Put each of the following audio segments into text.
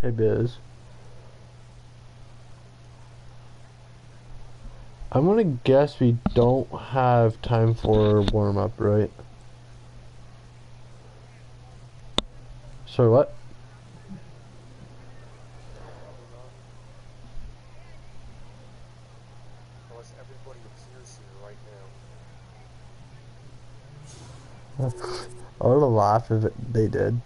Hey Biz. I'm gonna guess we don't have time for warm up, right? Sorry, what? Probably not. Unless everybody appears here right now. I would have laughed if they did.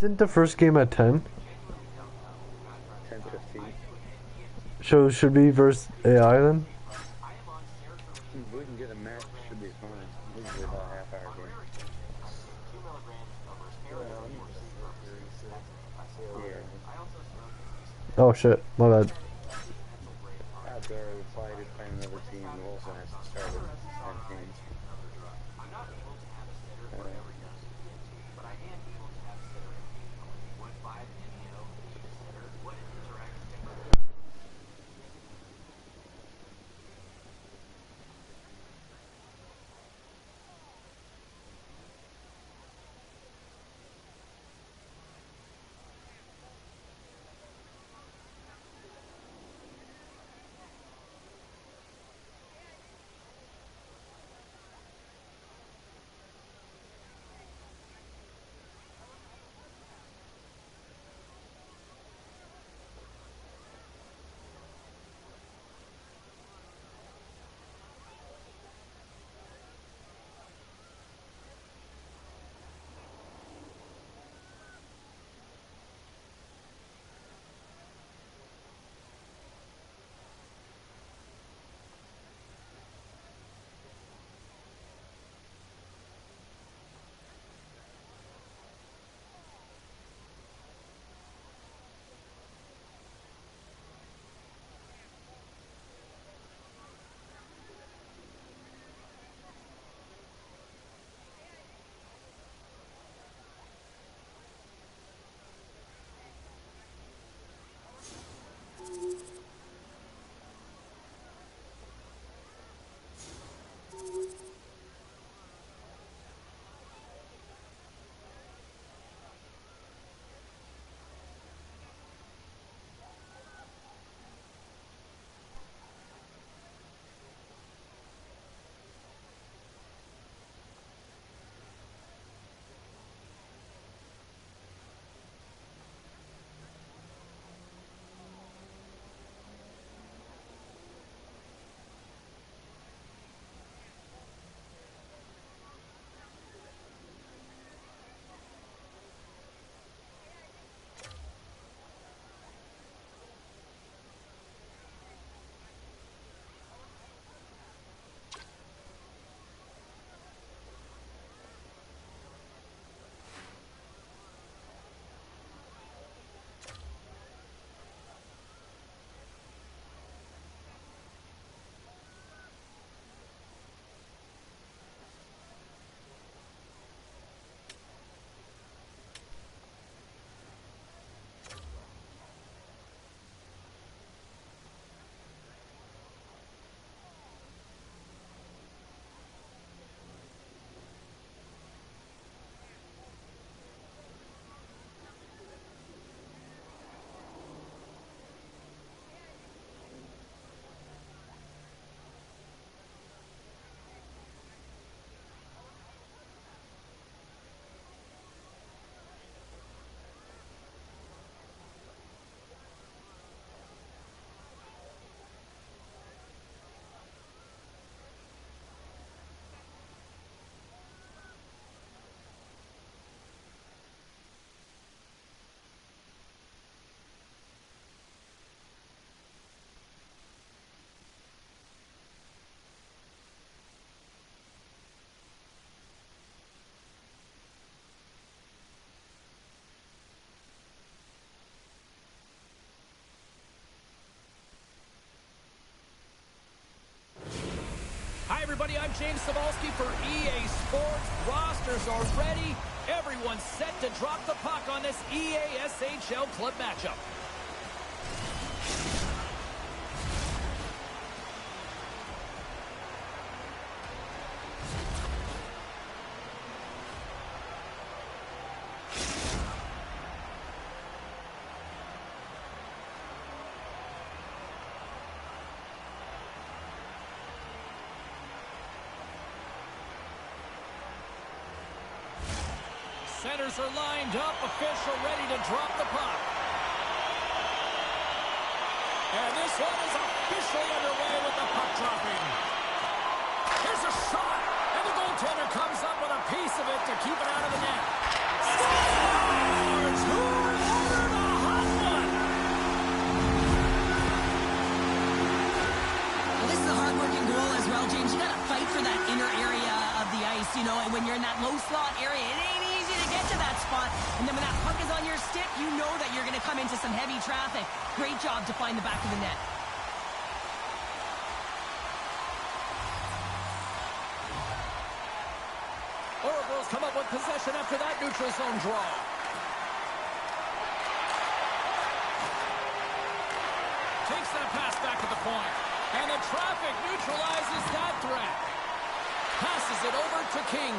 Isn't the first game at 10? 10:15. So should we verse AI then? We can get a match. Should be fine. Usually about a half hour game. Yeah, I'm just curious to see how we Yeah. do. Oh shit, my bad. Odds are the fight is playing another team who also has to start at 10 games. Uh, James Cebulski for EA Sports. Rosters are ready. Everyone's set to drop the puck on this EASHL club matchup. Centers are lined up. Official ready to drop the puck. And this one is officially underway with the puck dropping. Here's a shot. And the goaltender comes up with a piece of it to keep it out of the net. Scores! Who ordered a hot one? Well, this is a hard-working goal as well, James. You got to fight for that inner area of the ice, you know, and when you're in that low slot area, it ain't easy to get to that spot. And then when that puck is on your stick, you know that you're going to come into some heavy traffic. Great job to find the back of the net. Oracles come up with possession after that neutral zone draw. Takes that pass back at the point. And the traffic neutralizes that threat. Passes it over to King.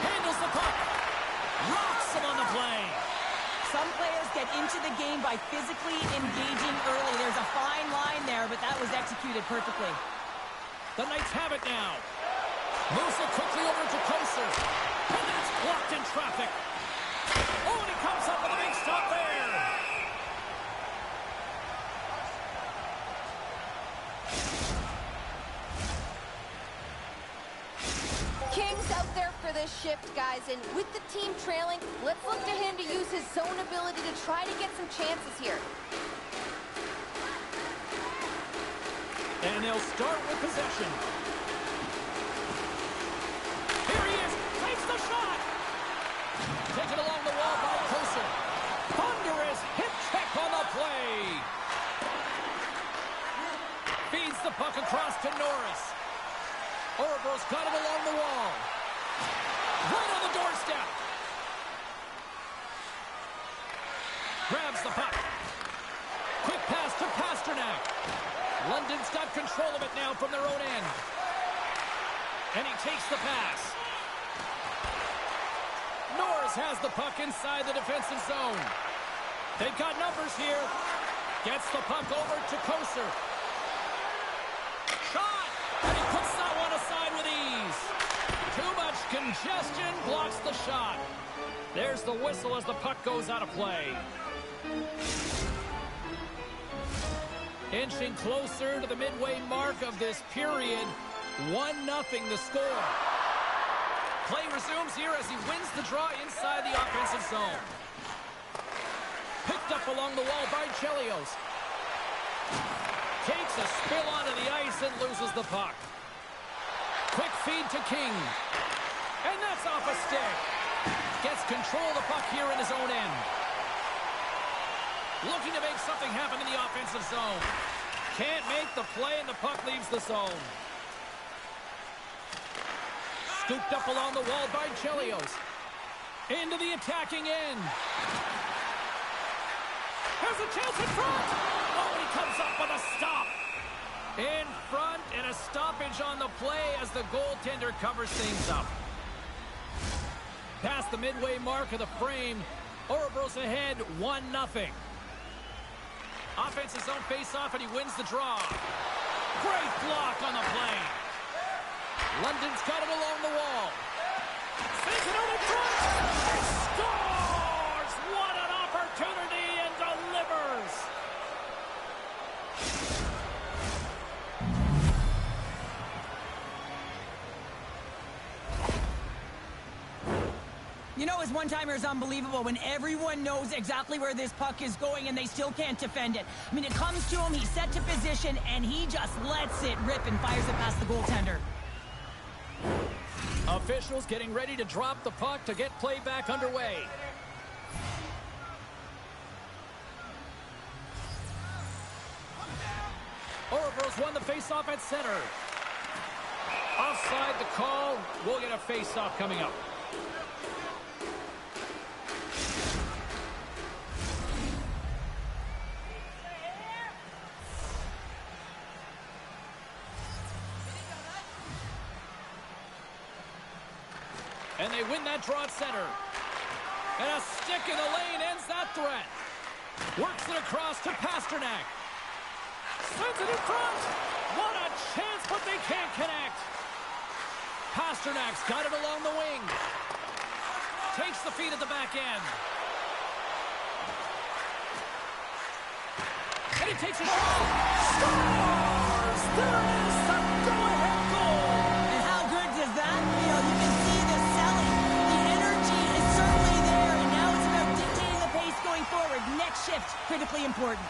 Handles the puck. Rocks him on the play. Some players get into the game by physically engaging early. There's a fine line there, but that was executed perfectly. The Knights have it now. Moves it quickly over to Koser. And that's blocked in traffic. Oh, and he comes up with a big stop there. King's out there for this shift, guys, and with the team trailing, let's look to him to use his zone ability to try to get some chances here. And they'll start with possession. Here he is, takes the shot! Taken along the wall by Koser. Thunderous hip check on the play! Feeds the puck across to Norris. Oracle's got it along the wall. Right on the doorstep. Grabs the puck. Quick pass to Pasternak. London's got control of it now from their own end. And he takes the pass. Norris has the puck inside the defensive zone. They've got numbers here. Gets the puck over to Koser. Shot! And he puts that one aside with ease. Too much congestion blocks the shot. There's the whistle as the puck goes out of play. Inching closer to the midway mark of this period. 1-0 the score. Play resumes here as he wins the draw inside the offensive zone. Picked up along the wall by Chelios. Takes a spill onto the ice and loses the puck. Quick feed to King. And that's off a stick. Gets control of the puck here in his own end. Looking to make something happen in the offensive zone. Can't make the play and the puck leaves the zone. Scooped up along the wall by Chelios. Into the attacking end. There's a chance in front. Oh, and he comes up with a stop. In front and a stoppage on the play as the goaltender covers things up. Past the midway mark of the frame. Ouroboros ahead 1-0. Offensive zone face-off and he wins the draw. Great block on the play. London's got it along the wall. Sends it over front. He scores! What an opportunity and delivers! You know, his one-timer is unbelievable when everyone knows exactly where this puck is going and they still can't defend it. I mean, it comes to him, he's set to position, and he just lets it rip and fires it past the goaltender. Officials getting ready to drop the puck to get play back underway. Oroville's won the faceoff at center. Offside the call. We'll get a faceoff coming up. And they win that draw at center. And a stick in the lane ends that threat. Works it across to Pasternak. Sends it in front. What a chance, but they can't connect. Pasternak's got it along the wing. Takes the feed at the back end. And he takes a shot. Scores! There it is, the go-ahead goal. And how good does that feel? You can see the selling. The energy is certainly there, and now it's about dictating the pace going forward. Next shift, critically important.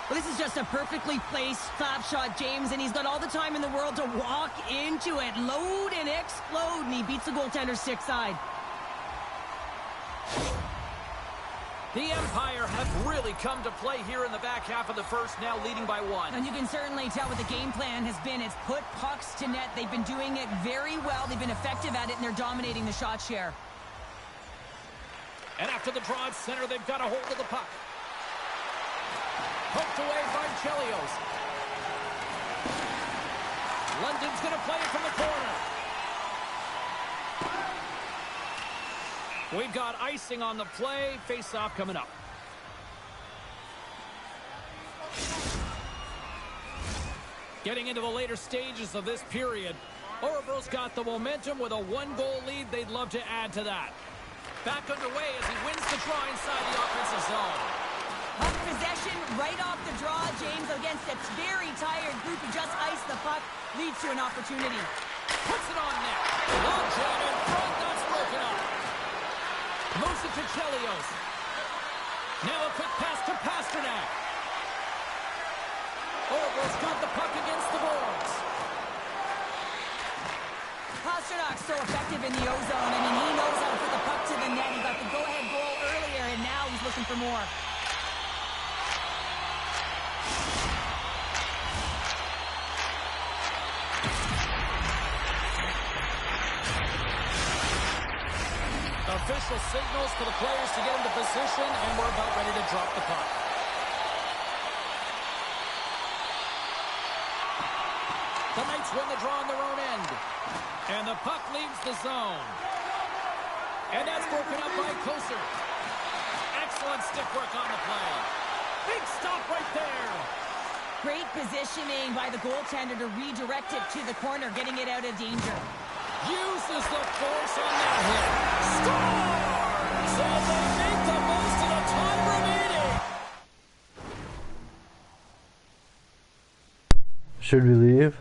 Well, this is just a perfectly placed slap shot, James, and he's got all the time in the world to walk into it, load and explode, and he beats the goaltender's stick side. The Empire have really come to play here in the back half of the first, now leading by 1. And you can certainly tell what the game plan has been. It's put pucks to net. They've been doing it very well. They've been effective at it, and they're dominating the shot share. And after the draw at center, they've got a hold of the puck. Poked away by Chelios. London's going to play it from the corner. We've got icing on the play. Face-off coming up. Getting into the later stages of this period, Oroville's got the momentum with a 1-goal lead. They'd love to add to that. Back underway as he wins the draw inside the offensive zone. Puck possession right off the draw, James, against a very tired group who just iced the puck, leads to an opportunity. Puts it on net. Long jam in front, that's broken up. Moves it to Chelios. Now a quick pass to Pasternak. Oroville's got the puck against the boards. Pasternak's so effective in the O-zone. I mean, he knows how to put the puck to the net. He got the go-ahead goal earlier, and now he's looking for more. Official signals for the players to get into position, and we're about ready to drop the puck. The Knights win the draw on their own end. And the puck leaves the zone. And that's broken up by Koser. Excellent stick work on the play. Big stop right there. Great positioning by the goaltender to redirect it to the corner, getting it out of danger. Uses the force on that hit. Scores! And they make the most of the time remaining. Should we leave?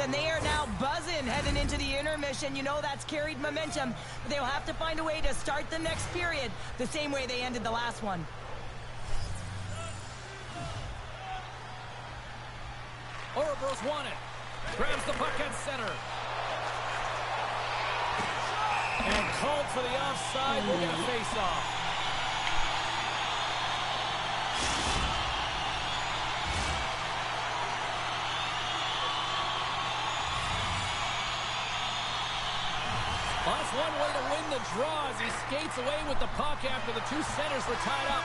And they are now buzzing heading into the intermission. You know that's carried momentum. But they'll have to find a way to start the next period the same way they ended the last one. Oroville's won it. Grabs the puck at center. And called for the offside. We'll get a face-off. Well, that's one way to win the draw as he skates away with the puck after the two centers were tied up.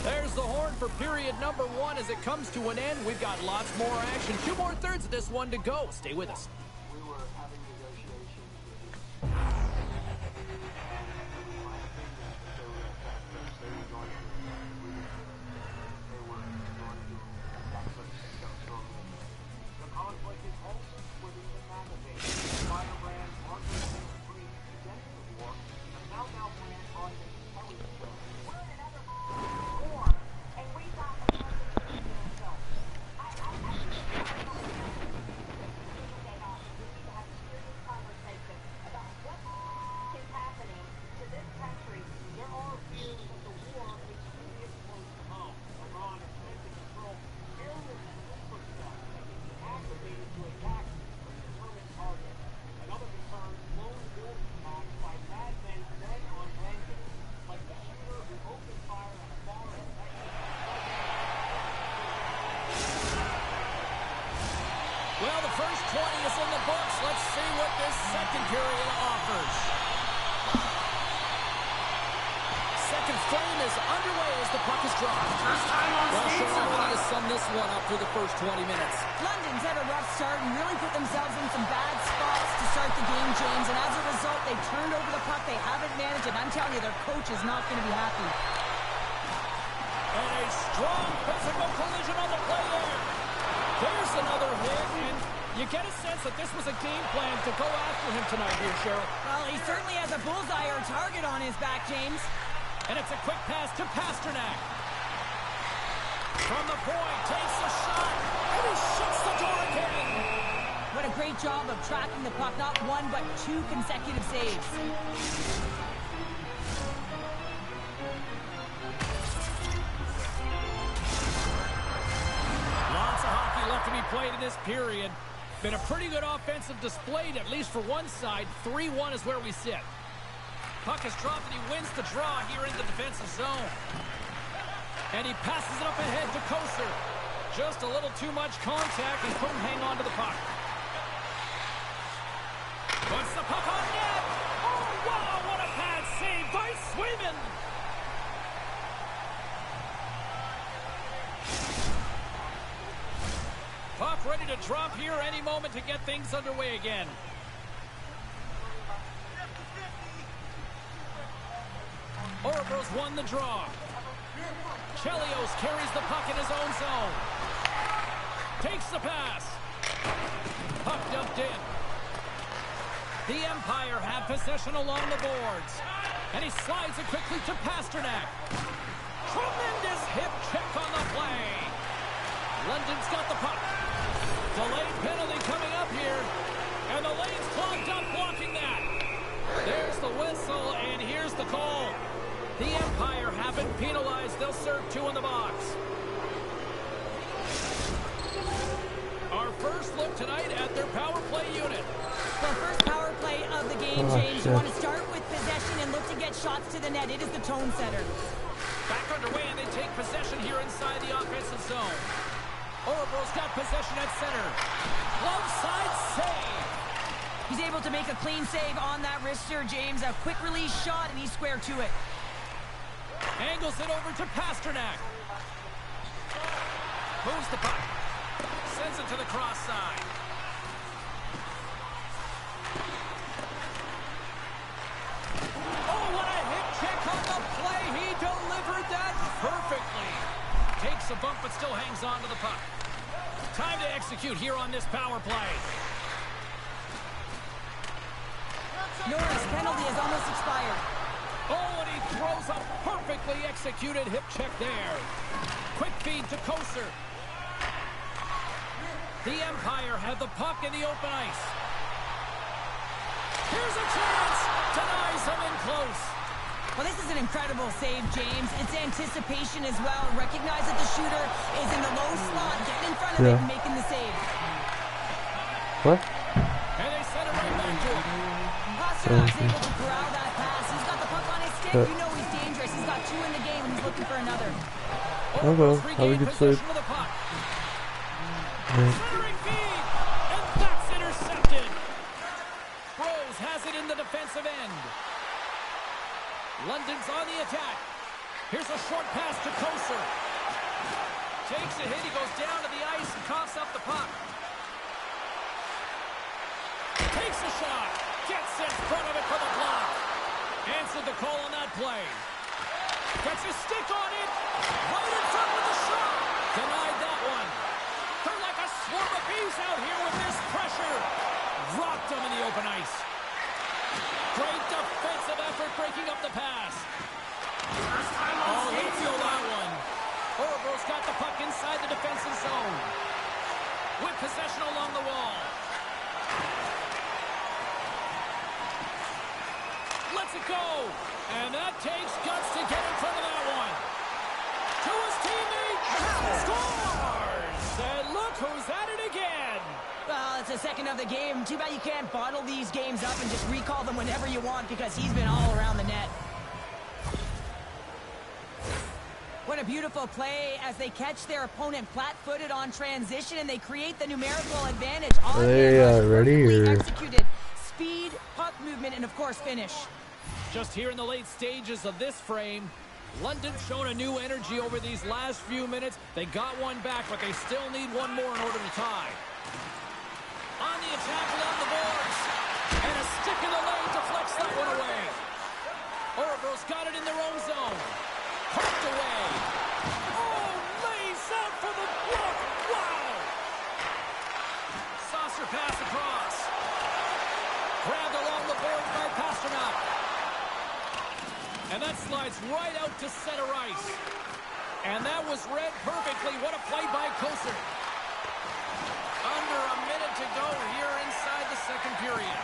There's the horn for period number 1 as it comes to an end. We've got lots more action. 2 more thirds of this one to go. Stay with us. We were having negotiations with the conflict is also within the magazine. Firebrand, Margaret Free, against the war, the Meltdown plan on the television. We're in another war, and we got the Constitution itself. I Well, the first 20 is in the books. Let's see what this second period offers. Second frame is underway as the puck is dropped. Well, Cheryl, how do you sum this one up through the first 20 minutes? London's had a rough start and really put themselves in some bad spots to start the game, James. And as a result, they turned over the puck. They haven't managed it. I'm telling you, their coach is not going to be happy. And a strong physical collision on the play there. There's another hit, and you get a sense that this was a game plan to go after him tonight here, Cheryl. Well, he certainly has a bullseye or target on his back, James. And it's a quick pass to Pasternak. From the point, takes a shot, and he shuts the door again. What a great job of tracking the puck. Not one, but two consecutive saves. Lots of hockey left to be played in this period. Been a pretty good offensive display, at least for one side. 3-1 is where we sit. Puck is dropped and he wins the draw here in the defensive zone. And he passes it up ahead to Koser. Just a little too much contact and couldn't hang on to the puck. Puts the puck on net. Oh, wow, what a bad save by Swayman. Puck ready to drop here any moment to get things underway again. Orebro's won the draw. Chelios carries the puck in his own zone. Takes the pass. Puck dumped in. The Empire have possession along the boards. And he slides it quickly to Pasternak. Tremendous hip check on the play. London's got the puck. Delayed penalty coming up here. And the lane's clogged up blocking that. There's the whistle, and here's the call. The Empire have been penalized. They'll serve two in the box. Our first look tonight at their power play unit. Well, first power play of the game, James. You want to start with possession and look to get shots to the net. It is the tone setter. Back underway, and they take possession here inside the offensive zone. Orebro's got possession at center. Glove side save. He's able to make a clean save on that wrister, James. A quick release shot, and he's square to it. Angles it over to Pasternak. Moves the puck. Sends it to the cross side. Oh, what a hit check on the play. He delivered that perfectly. Takes a bump, but still hangs on to the puck. Time to execute here on this power play. Norris' penalty has almost expired. Oh, and he throws a perfectly executed hip check there. Quick feed to Koser. The Empire have the puck in the open ice. Here's a chance. Denies him in close. Well, this is an incredible save, James. It's anticipation as well. Recognize that the shooter is in the low slot, getting in front of it and making the save. What? And they send it right back to him. Pasternak's able to corral that pass. He's got the puck on his stick. You know he's dangerous. He's got two in the game, and he's looking for another. Hello. Have a good save. Centering feed, and that's intercepted. Rose has it in the defensive end. London's on the attack. Here's a short pass to Koser. Takes a hit. He goes down to the ice and coughs up the puck. Takes a shot. Gets in front of it for the block. Answered the call on that play. Gets his stick on it. Right in front with the shot. Denied that one. They're like a swarm of bees out here with this pressure. Dropped him in the open ice. Great defensive effort breaking up the pass. Oh, he'll feel that one. Orebro's got the puck inside the defensive zone. With possession along the wall. Lets it go. And that takes guts to get in front of that one. To his teammate. Scores! And look who's at it again. Well, it's the second of the game. Too bad you can't bottle these games up and just recall them whenever you want because he's been all around the net. What a beautiful play as they catch their opponent flat-footed on transition and they create the numerical advantage. Are they ready or? Executed. Speed, puck movement, and of course finish. Just here in the late stages of this frame, London's shown a new energy over these last few minutes. They got one back, but they still need one more in order to tie. On the attack along the boards. And a stick in the lane deflects that one away. Orebro's got it in their own zone. Poked away. Oh, lays out for the block. Wow. Saucer pass across. Grabbed along the boards by Pasternak. And that slides right out to center ice. And that was read perfectly. What a play by Koser. Under a minute to go here inside the second period.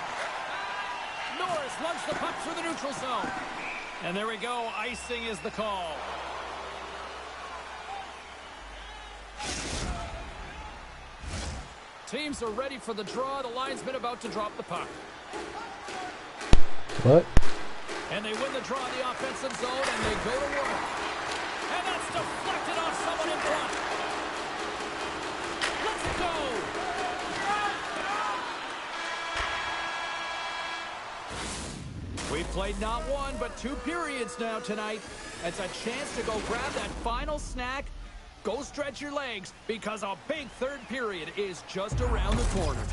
Norris lunched the puck through the neutral zone. And there we go. Icing is the call. Teams are ready for the draw. The linesman about to drop the puck. What? And they win the draw in the offensive zone, and they go to work. And that's deflected off someone in front. Let's go! We've played not one, but 2 periods now tonight. It's a chance to go grab that final snack. Go stretch your legs, because a big third period is just around the corner.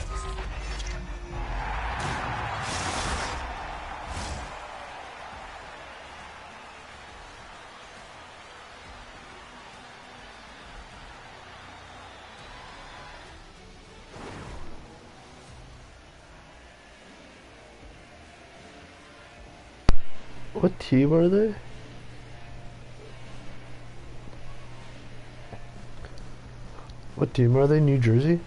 What team are they? What team are they? New Jersey?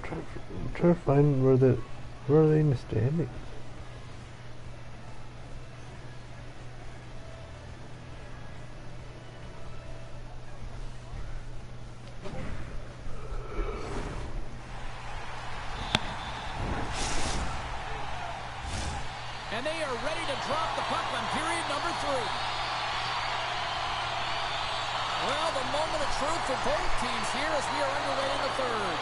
I'm trying to find where are they in the standings? And they are ready to drop the puck on period number 3. Well, the moment of truth for both teams here as we are underway in the third.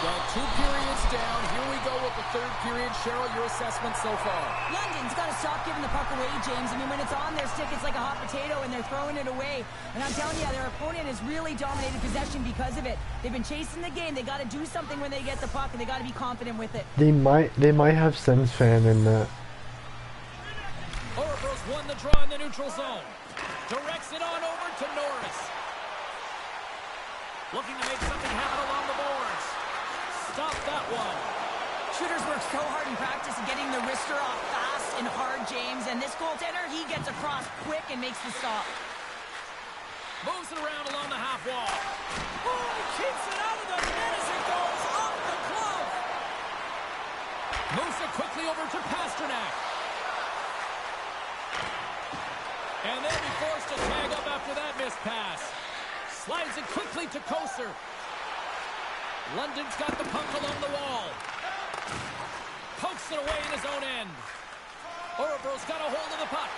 Well, 2 periods down. Here we go with the third period. Cheryl, your assessment so far? London's got to stop giving the puck away, James. I mean, when it's on their stick, it's like a hot potato, and they're throwing it away. And I'm telling you, their opponent has really dominated possession because of it. They've been chasing the game. They got to do something when they get the puck, and they got to be confident with it. They might have Sens fan in that. Orebro's won the draw in the neutral zone. Directs it on over to Norris. Looking to make something happen along the boards. Stop that one. Shooters work so hard in practice of getting the wrister off fast and hard, James. And this goaltender, he gets across quick and makes the stop. Moves it around along the half wall. Oh, he keeps it out of the net as it goes off the glove. Moves it quickly over to Pasternak. And they'll be forced to tag up after that missed pass. Slides it quickly to Koser. London's got the puck along the wall. Pokes it away in his own end. Orebro's got a hold of the puck.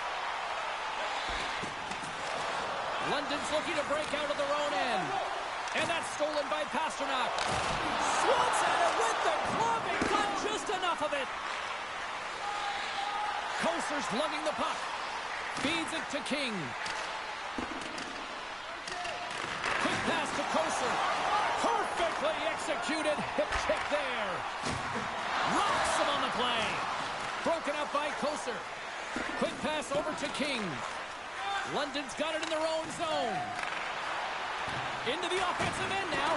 London's looking to break out of their own end. And that's stolen by Pasternak. Swats at it with the glove and got just enough of it. Koser's lugging the puck. Feeds it to King. Quick pass to Koser. Perfectly executed. Hip check there. Rocks him on the play. Broken up by Koser. Quick pass over to King. London's got it in their own zone. Into the offensive end now.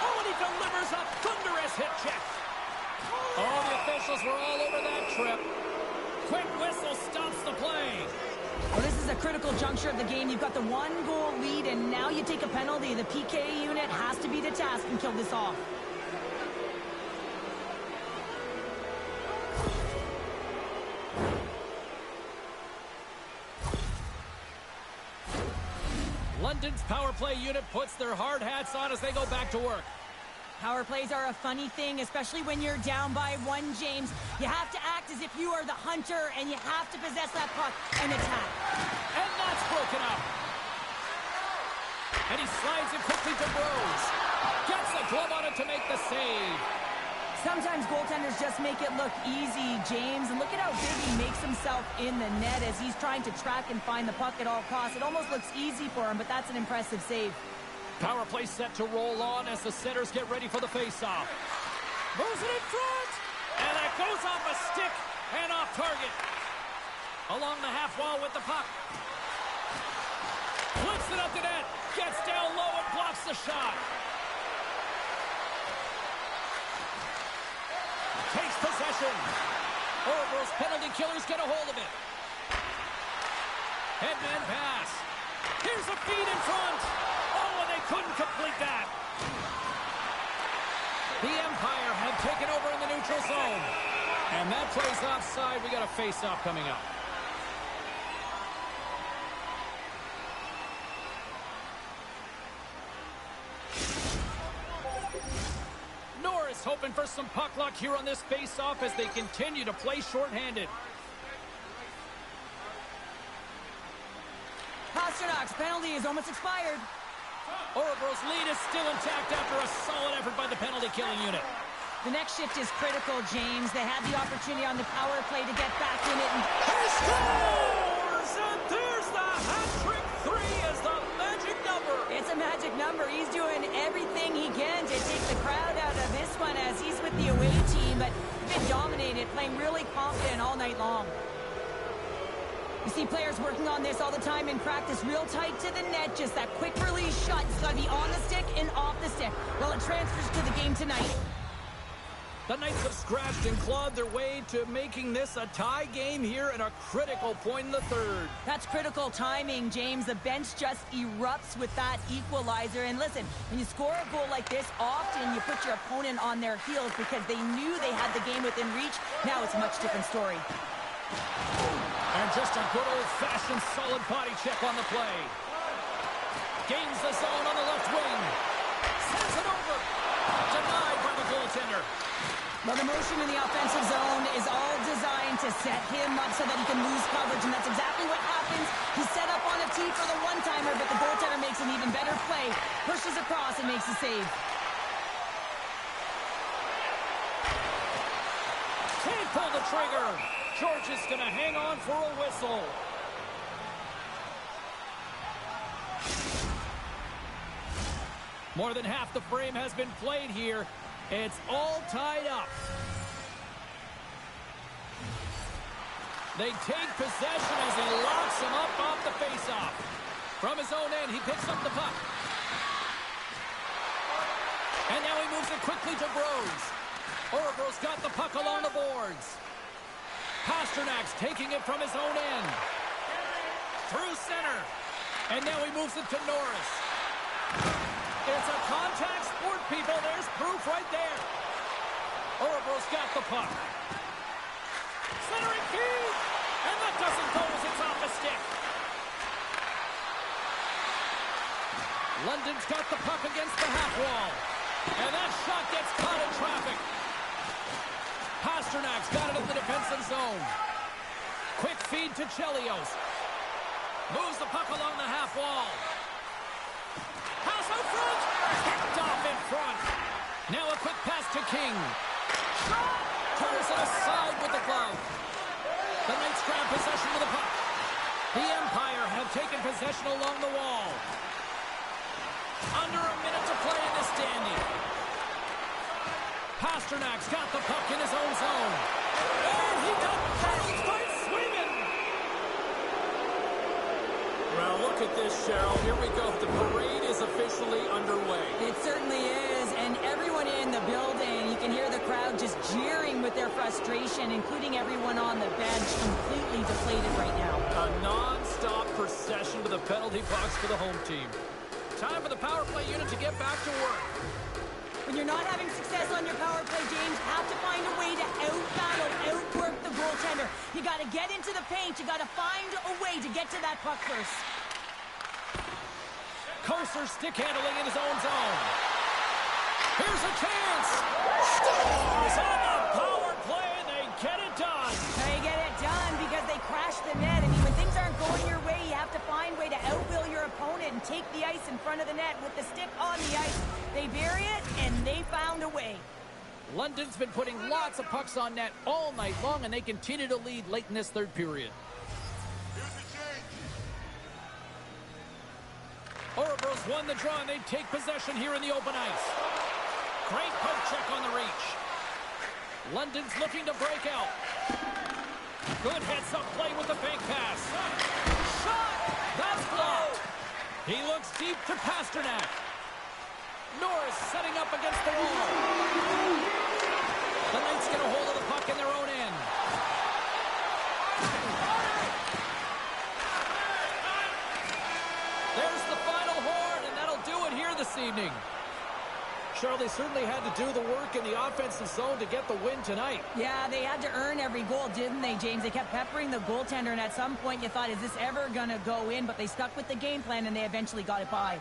Oh, and he delivers a thunderous hip check. Oh, the officials were all over that trip. Quick whistle stops the play. Well, this is a critical juncture of the game. You've got the 1-goal lead, and now you take a penalty. The PK unit has to be the task and kill this off. London's power play unit puts their hard hats on as they go back to work. Power plays are a funny thing, especially when you're down by 1, James. You have to act as if you are the hunter, and you have to possess that puck and attack. And that's broken up. And he slides it quickly to Rose. Gets the glove on it to make the save. Sometimes goaltenders just make it look easy, James. And look at how big he makes himself in the net as he's trying to track and find the puck at all costs. It almost looks easy for him, but that's an impressive save. Power play set to roll on as the centers get ready for the faceoff. Moves it in front. And that goes off a stick and off target. Along the half wall with the puck. Flips it up to net. Gets down low and blocks the shot. Takes possession. Orville's penalty killers get a hold of it. Headman pass. Here's a feed in front. Oh, and they couldn't complete that. The Empire have taken over in the neutral zone. And that plays offside. We got a face-off coming up. Norris hoping for some puck luck here on this face-off as they continue to play shorthanded. Pasternak's penalty is almost expired. Orville's lead is still intact after a solid effort by the penalty-killing unit. The next shift is critical, James. They had the opportunity on the power play to get back in it. And he scores! And there's the hat-trick. 3 is the magic number. It's a magic number. He's doing everything he can to take the crowd out of this one as he's with the away team, but been dominated, playing really confident all night long. You see players working on this all the time in practice, real tight to the net, just that quick release shot. It's got to be on the stick and off the stick. Well, it transfers to the game tonight. The Knights have scratched and clawed their way to making this a tie game here at a critical point in the third. That's critical timing, James. The bench just erupts with that equalizer. And listen, when you score a goal like this, often you put your opponent on their heels because they knew they had the game within reach. Now it's a much different story. And just a good old-fashioned solid body check on the play. Gains the zone on the left wing. Sends it over. Denied by the goaltender. Well, the motion in the offensive zone is all designed to set him up so that he can lose coverage, and that's exactly what happens. He's set up on a tee for the one-timer, but the goaltender makes an even better play, pushes across, and makes the save. Can't pull the trigger. George is going to hang on for a whistle. More than half the frame has been played here. It's all tied up. They take possession as he locks him up off the faceoff. From his own end, he picks up the puck. And now he moves it quickly to Rose. Orville's got the puck along the boards. Pasternak's taking it from his own end. Through center. And now he moves it to Norris. It's a contact sport, people. There's proof right there. Orville's got the puck. Centering feed. And that doesn't go as it's off the stick. London's got the puck against the half wall. And that shot gets caught in traffic. Pasternak's got it in the defensive zone. Quick feed to Chelios. Moves the puck along the half wall. Pass out front. Picked off in front. Now a quick pass to King. Turns it aside with the glove. The Knights grab possession with the puck. The Empire have taken possession along the wall. Under a minute to play in this standing. Pasternak's got the puck in his own zone. And he got punched by swinging. Well, look at this, Cheryl. Here we go. The parade is officially underway. It certainly is, and everyone in the building, you can hear the crowd just jeering with their frustration, including everyone on the bench, completely deflated right now. A non-stop procession to the penalty box for the home team. Time for the power play unit to get back to work. When you're not having success on your power play, James, you have to find a way to out-battle, outwork the goaltender. You got to get into the paint. You got to find a way to get to that puck first. Koser stick handling in his own zone. Here's a chance. Stars on the power play. They get it done. They get it done because they crash the net. I mean, when things aren't going your way, you have to find a way it and take the ice in front of the net with the stick on the ice. They bury it, and they found a way. London's been putting lots of pucks on net all night long, and they continue to lead late in this third period. Orebro's won the draw, and they take possession here in the open ice. Great poke check on the reach. London's looking to break out. Good heads-up play with the fake pass. Shot! That's blocked. He looks deep to Pasternak. Norris setting up against the wall. The Knights get a hold of the puck in their own end. There's the final horn, and that'll do it here this evening. Charlie certainly had to do the work in the offensive zone to get the win tonight. Yeah, they had to earn every goal, didn't they, James? They kept peppering the goaltender, and at some point you thought, is this ever going to go in? But they stuck with the game plan, and they eventually got it by.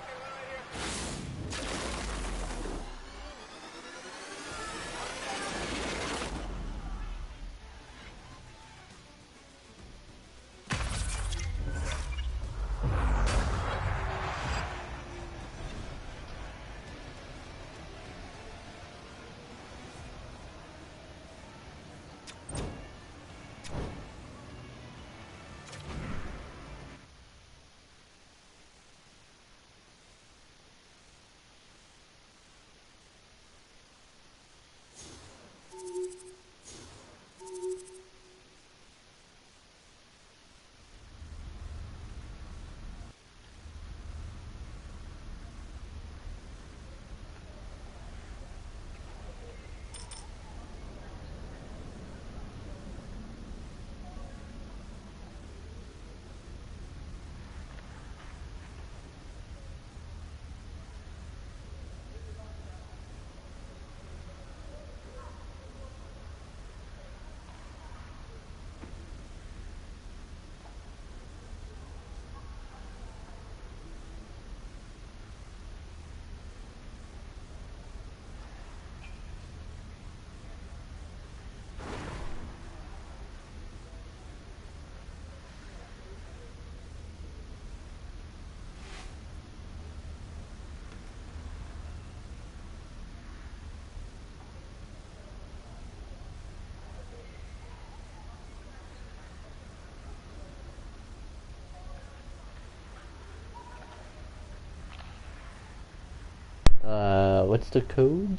What's the code?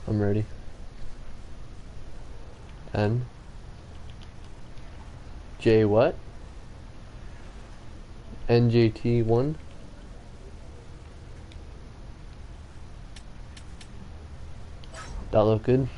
I'm ready. 10. J what? NJT1. That look good.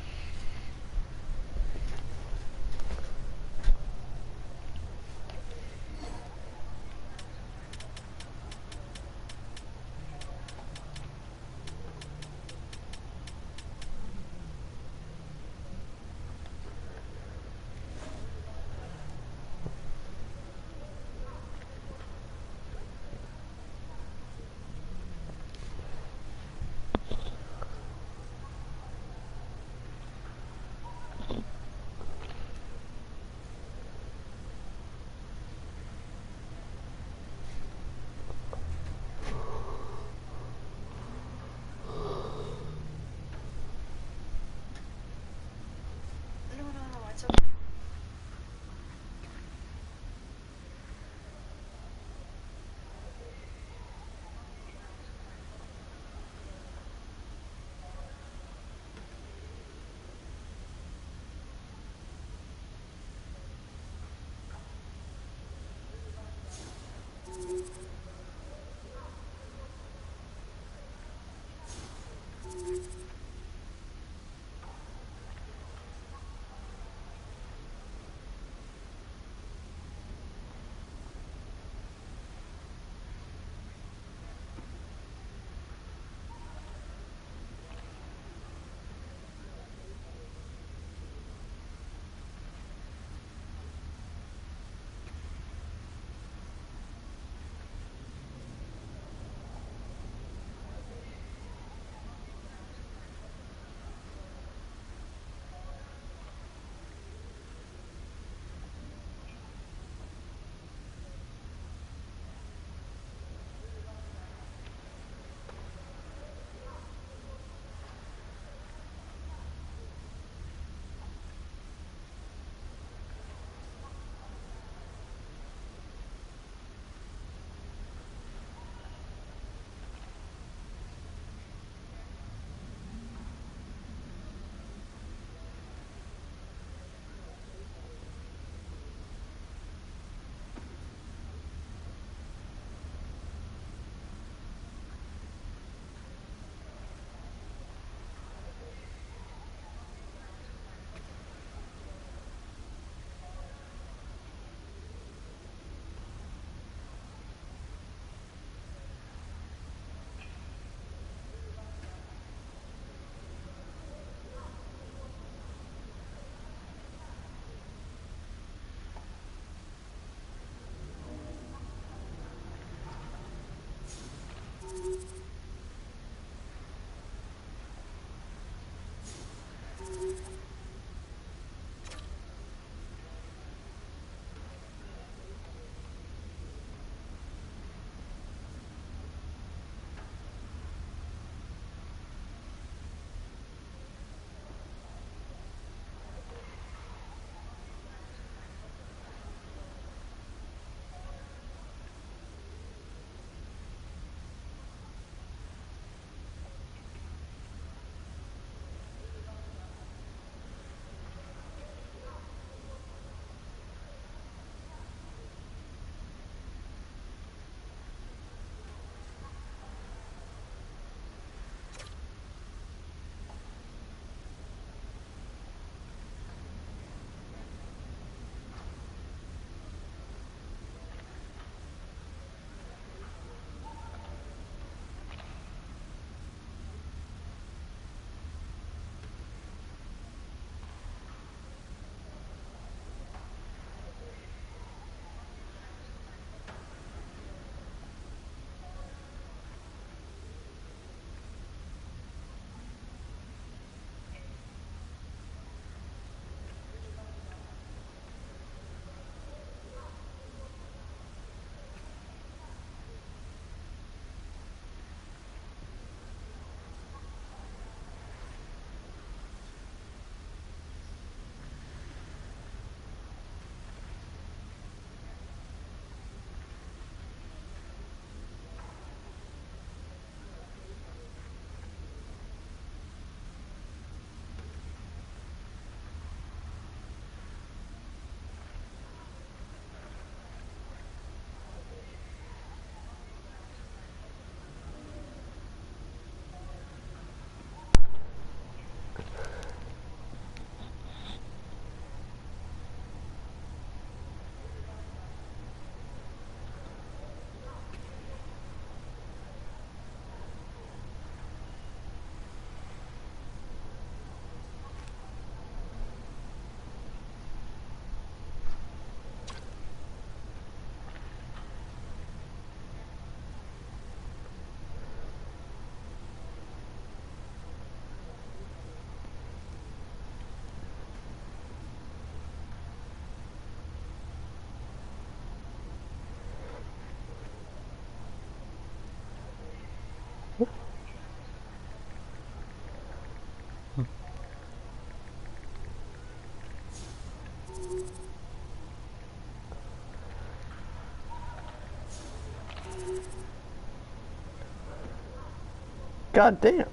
God damn.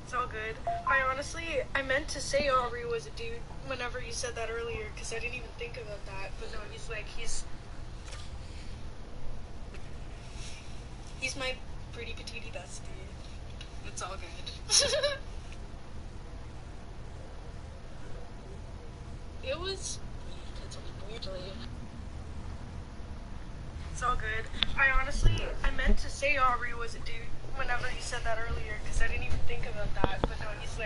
It's all good. I meant to say Aubrey was a dude whenever you said that earlier, because I didn't even think about that. But no, he's my pretty petite bestie. It's all good. It was weirdly. It's all good. I meant to say Aubrey was a dude whenever you said that earlier, because I didn't even think about that. But no, he's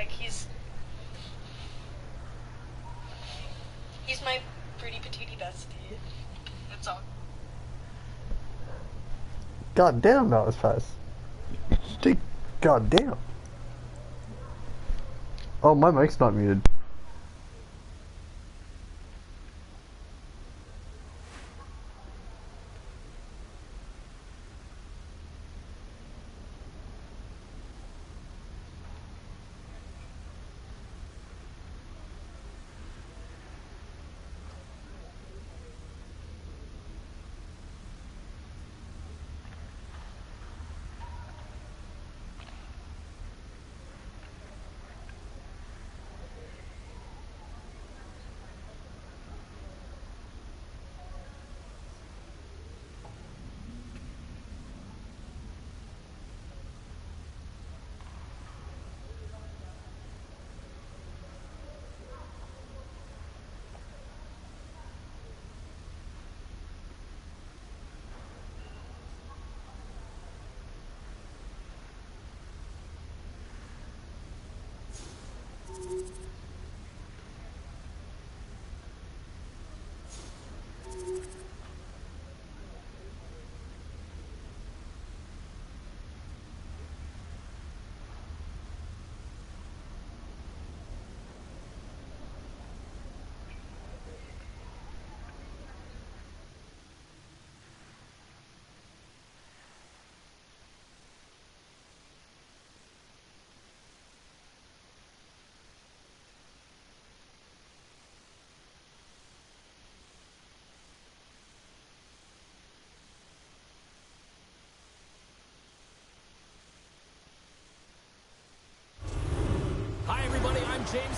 my pretty petite bestie. That's all. God damn, that was fast. God damn. Oh, my mic's not muted.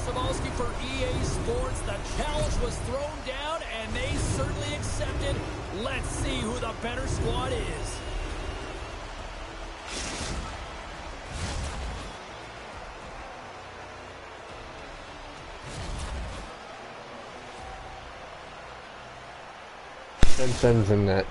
Cebulski for EA Sports. The challenge was thrown down, and they certainly accepted. Let's see who the better squad is. Sends in that.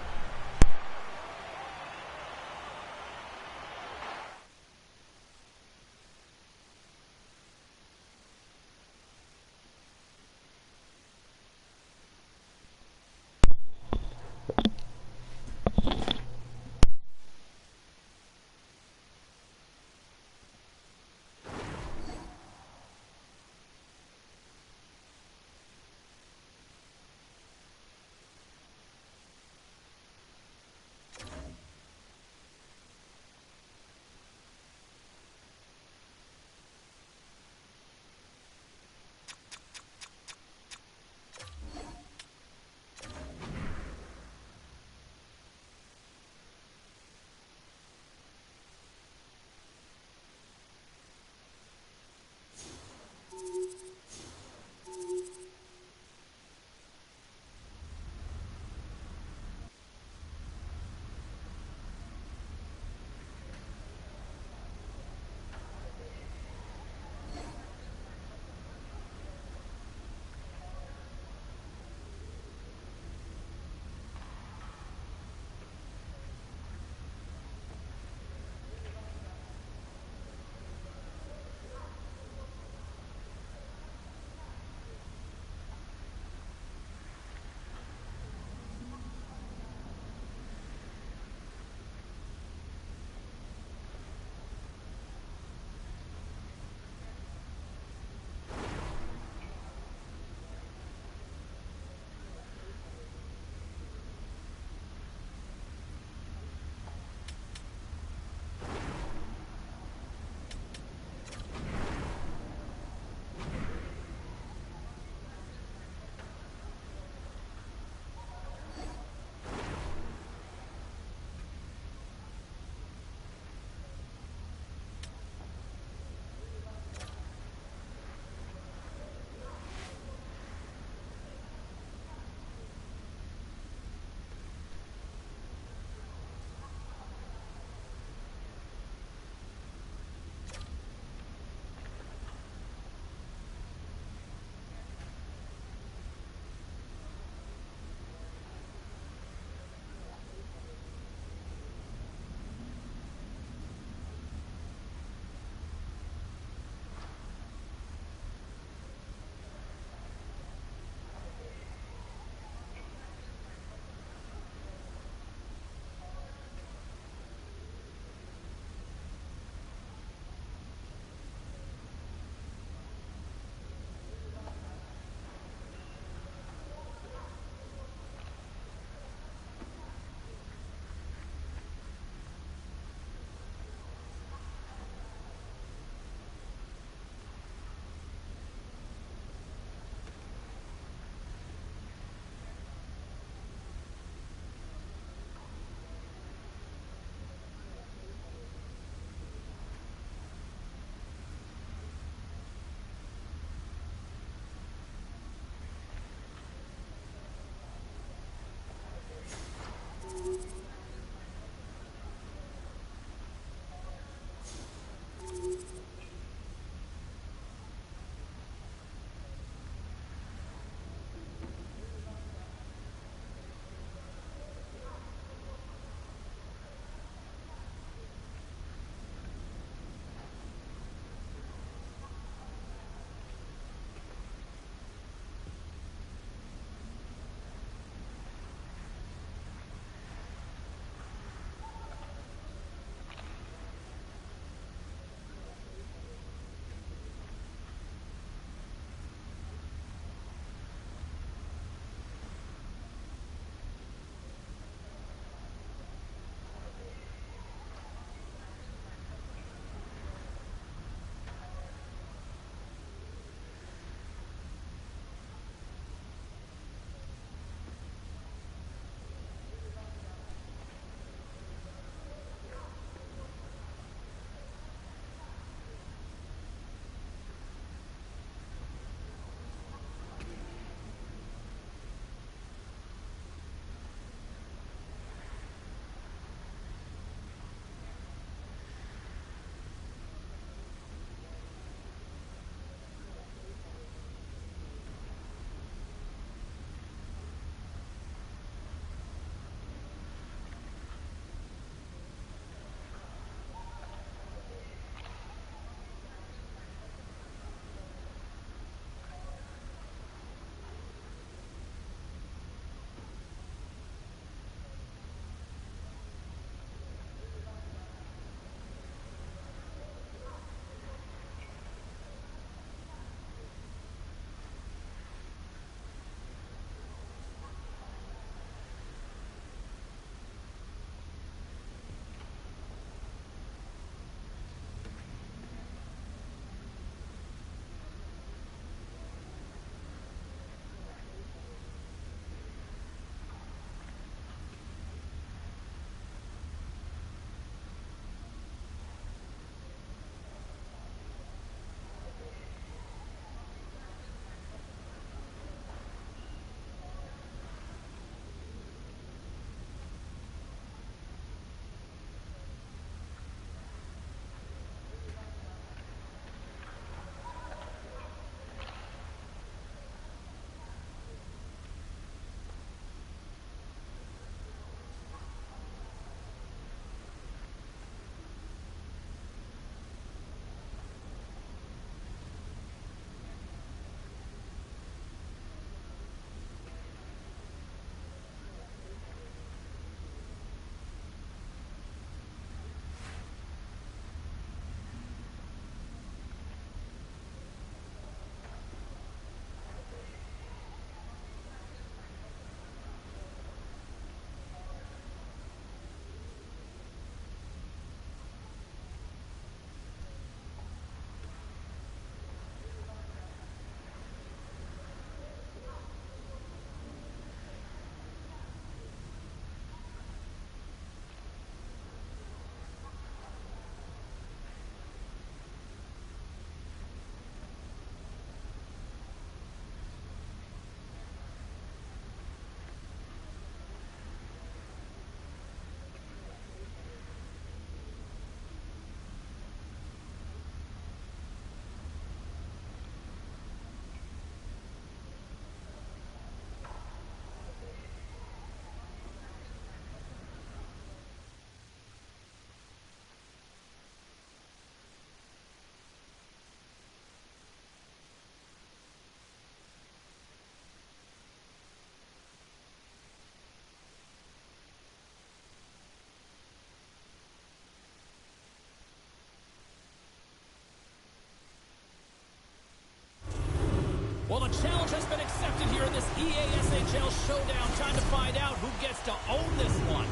Well, the challenge has been accepted here in this EASHL showdown. Time to find out who gets to own this one.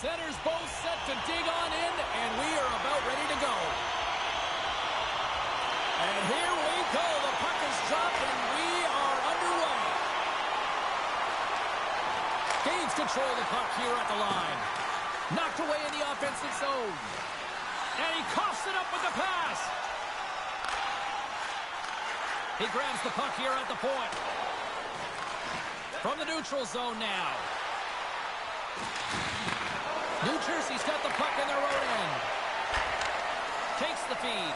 Centers both set to dig on in, and we are about ready to go. And here we go. The puck is dropped, and we are underway. Gains control of the puck here at the line. Knocked away in the offensive zone. And he coughs it up with the pass. He grabs the puck here at the point. From the neutral zone now. New Jersey's got the puck in their own end. Takes the feed.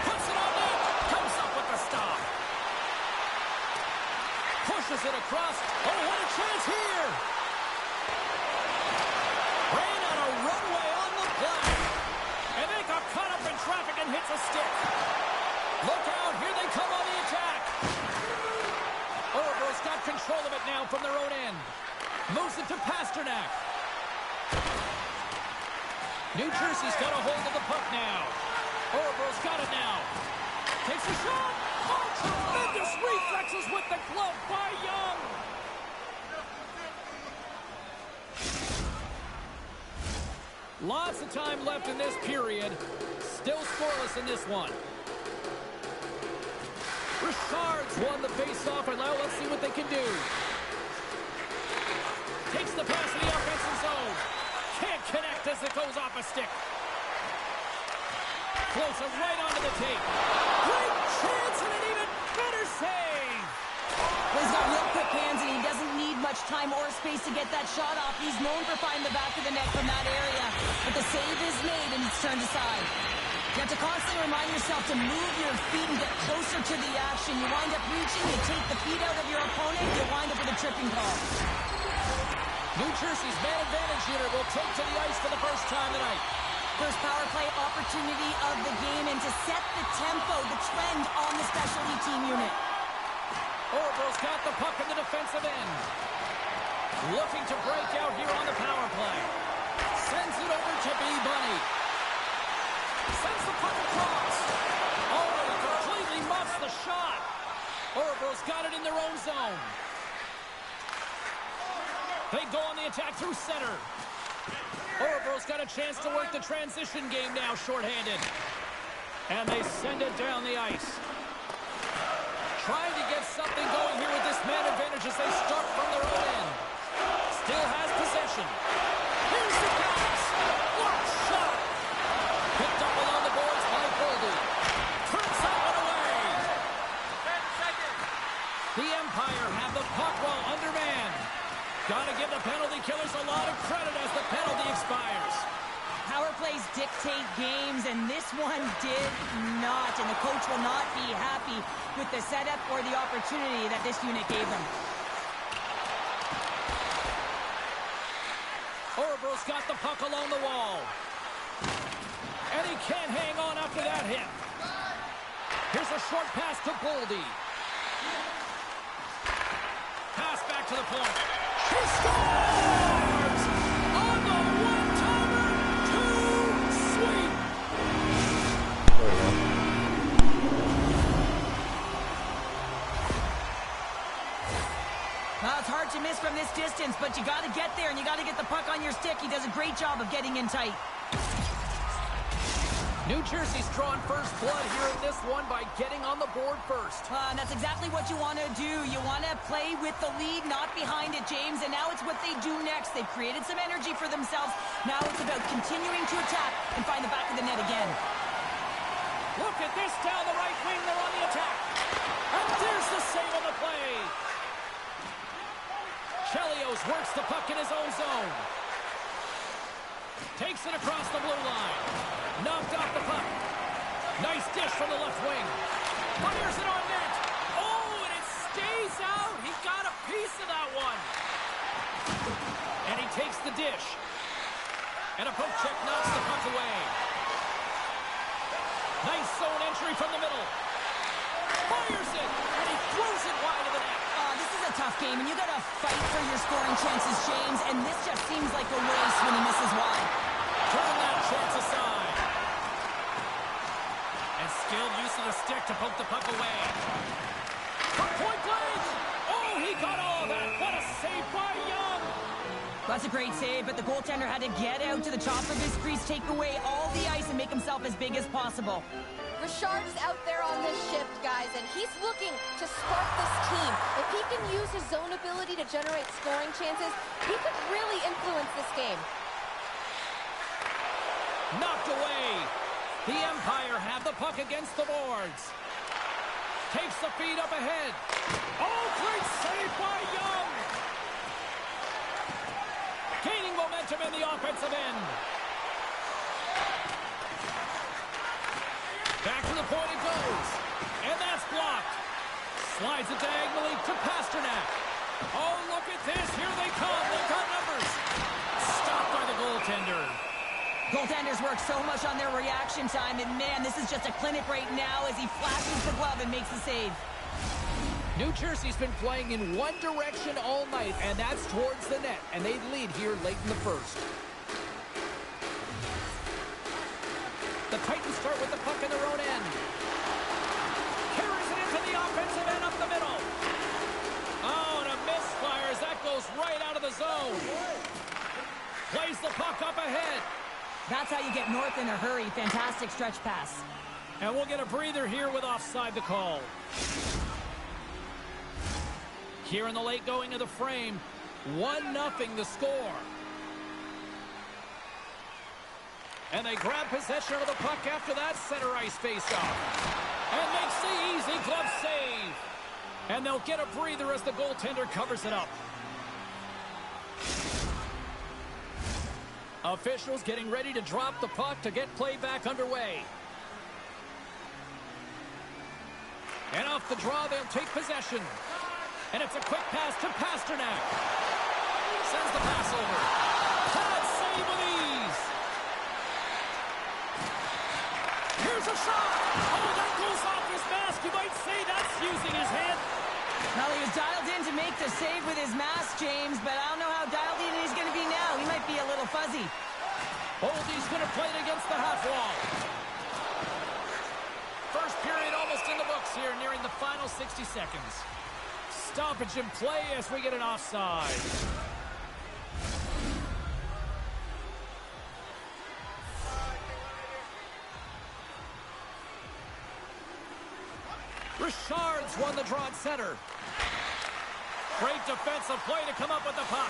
Puts it on net. Comes up with the stop. Pushes it across. Oh, what a chance here. Rain on a runway on the play. And they got caught up in traffic and hits a stick. Look out. Here they come on the attack. Orville's got control of it now from their own end. Moves it to Pasternak. New Jersey's got a hold of the puck now. Orville's got it now. Takes a shot. Oh, tremendous reflexes with the glove by Young. Lots of time left in this period. Still scoreless in this one. Richard's won the face-off, and now let's see what they can do. Takes the pass in the offensive zone. Can't connect as it goes off a stick. Floats it right onto the tape. Great chance and an even better save. Well, he's got real quick hands and he doesn't need much time or space to get that shot off. He's known for finding the back of the net from that area. But the save is made and it's turned aside. You have to constantly remind yourself to move your feet and get closer to the action. You wind up reaching, you take the feet out of your opponent, you wind up with a tripping call. New Jersey's man advantage unit will take to the ice for the first time tonight. First power play opportunity of the game, and to set the tempo, the trend on the specialty team unit. Orville's got the puck in the defensive end. Looking to break out here on the power play. Sends it over to B-Bunny. Sends the puck across. Oh, he completely muffs the shot. Orville's got it in their own zone. They go on the attack through center. Orville's got a chance to work the transition game now, shorthanded. And they send it down the ice. Trying to get something going here with this man advantage as they start from their own end. Still has possession. Here's the pass. What shot! Picked up along the boards by Ldhl. Turns that one away. 10 seconds. The Empire have the puck while undermanned. Gotta give the penalty killers a lot of credit as the penalty expires. Power plays dictate games, and this one did not. And the coach will not be happy with the setup or the opportunity that this unit gave them. Orville's got the puck along the wall. And he can't hang on after that hit. Here's a short pass to Ldhl. Pass back to the point. He scores! On the one-timer, two-sweep! Well, it's hard to miss from this distance, but you got to get there, and you got to get the puck on your stick. He does a great job of getting in tight. New Jersey's drawing first blood here in this one by getting on the board first. And that's exactly what you want to do. You want to play with the lead, not behind it, James. And now it's what they do next. They've created some energy for themselves. Now it's about continuing to attack and find the back of the net again. Look at this down the right wing. They're on the attack. And there's the save on the play. Chelios works the puck in his own zone. Takes it across the blue line. Knocked off the puck. Nice dish from the left wing. Fires it on net. Oh, and it stays out. He got a piece of that one. takes the dish. And a poke check knocks the puck away. Nice zone entry from the middle. Fires it, and he throws it wide of the net. This is a tough game, and you got to fight for your scoring chances, James, and this just seems like a waste when he misses wide. Turn that chance aside. And skilled use of the stick to poke the puck away. From point blank! Oh, he got all of that. What a save by Young! That's a great save, but the goaltender had to get out to the top of his crease, take away all the ice, and make himself as big as possible. Richard is out there on this shift, guys, and he's looking to spark this team. If he can use his zone ability to generate scoring chances, he could really influence this game. Knocked away. The Empire have the puck against the boards. Takes the feed up ahead. Oh, great save by Young. Gaining momentum in the offensive end. Back to the point it goes. And that's blocked. Slides it diagonally to Pasternak. Oh, look at this. Here they come. They've got numbers. Stopped by the goaltender. Goaltenders work so much on their reaction time, and man, this is just a clinic right now as he flashes the glove and makes the save. New Jersey's been playing in one direction all night, and that's towards the net, and they lead here late in the first. The Titans start with the puck in their own end. Carries it into the offensive end up the middle. Oh, and a misfire as that goes right out of the zone. Plays the puck up ahead. That's how you get north in a hurry. Fantastic stretch pass. And we'll get a breather here with offside the call. Here in the late going of the frame, 1-0 the score. And they grab possession of the puck after that center ice faceoff. And makes the easy glove save. And they'll get a breather as the goaltender covers it up. Officials getting ready to drop the puck to get play back underway. And off the draw, they'll take possession. And it's a quick pass to Pasternak. Sends the pass over. Pad save with ease. Here's a shot. Oh, that goes off his mask. You might say that's using his head. Well, he was dialed in to make the save with his mask, James, but I don't know how dialed in he's going to be now. He might be a little fuzzy. Oldie's going to play it against the half wall. First period almost in the books here, nearing the final 60 seconds. Stoppage in play as we get an offside. Richard's won the draw at center. Great defensive play to come up with the puck.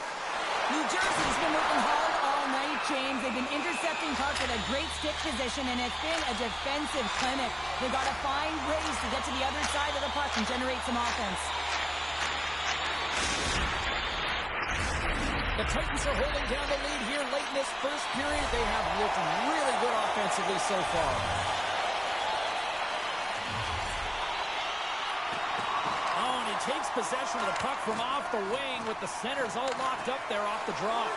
New Jersey's been working hard all night, James. They've been intercepting pucks with a great stick position, and it's been a defensive clinic. They've got to find ways to get to the other side of the puck and generate some offense. The Titans are holding down the lead here late in this first period. They have looked really good offensively so far. Oh, and he takes possession of the puck from off the wing with the centers all locked up there off the draw.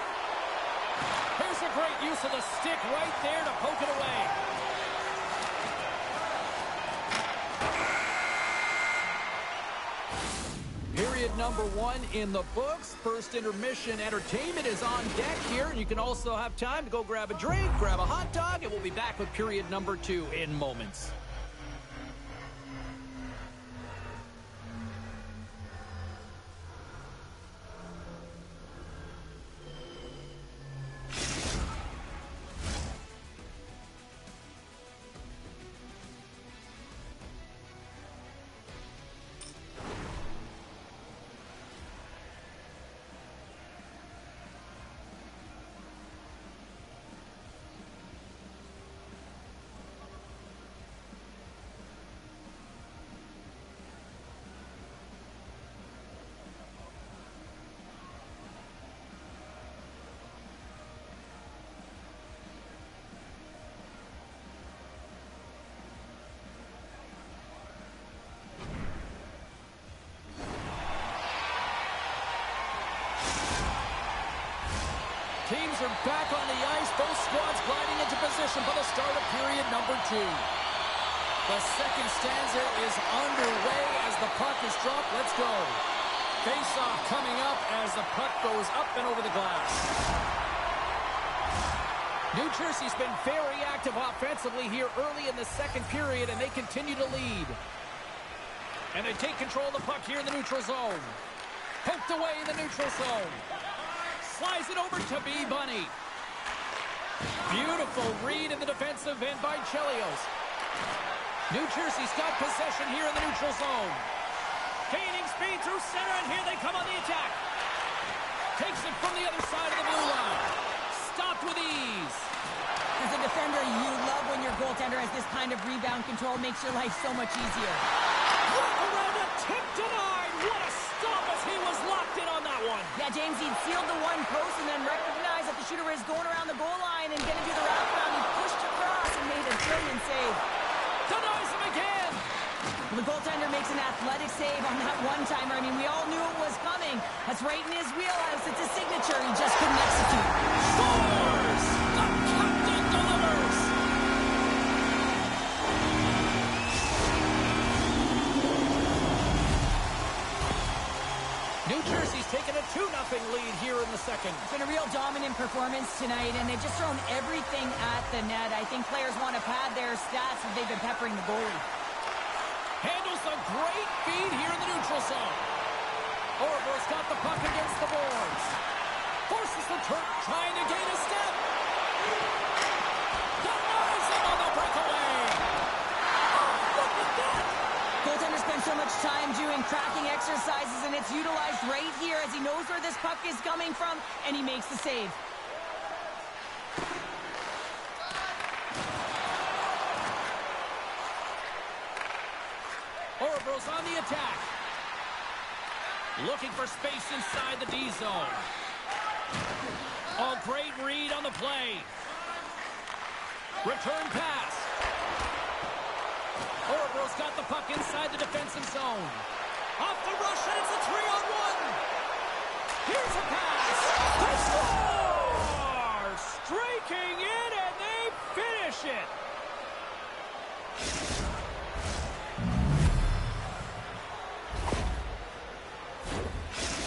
Here's a great use of the stick right there to poke it away. Period number 1 in the books. First intermission entertainment is on deck here. And you can also have time to go grab a drink, grab a hot dog, and we'll be back with period number 2 in moments. Teams are back on the ice. Both squads gliding into position for the start of period number 2. The second stanza is underway as the puck is dropped. Let's go. Face-off coming up as the puck goes up and over the glass. New Jersey's been very active offensively here early in the second period, and they continue to lead. And they take control of the puck here in the neutral zone. Poked away in the neutral zone. Slides it over to B. Bunny. Beautiful read in the defensive end by Chelios. New Jersey's got possession here in the neutral zone. Gaining speed through center, and here they come on the attack. Takes it from the other side of the blue line. Stopped with ease. As a defender, you love when your goaltender has this kind of rebound control. Makes your life so much easier. Around a tip denied. What a stop as he was locked in on that one. Yeah, James, he'd sealed the one post and then recognized that the shooter is going around the goal line and going to do the wraparound. He pushed across and made a brilliant save. Denies him again. The goaltender makes an athletic save on that one-timer. I mean, we all knew it was coming. That's right in his wheelhouse. It's a signature. He just couldn't execute. Scores! The captain delivers! New Jersey's taken a 2-0 lead here in the second. It's been a real dominant performance tonight, and they've just thrown everything at the net. I think players want to pad their stats as they've been peppering the goalie. Handles a great feed here in the neutral zone. Orber's got the puck against the boards. Forces the Turk trying to gain a step. Denies him on the breakaway. Oh, look at that. Goaltender spends so much time doing cracking exercises, and it's utilized right here as he knows where this puck is coming from, and he makes the save. Orber's on the attack. Looking for space inside the D zone. Oh, great read on the play. Return pass. Orber's got the puck inside the defensive zone. Off the rush, and it's a 3-on-1. Here's a pass. They score! Streaking in, and they finish it.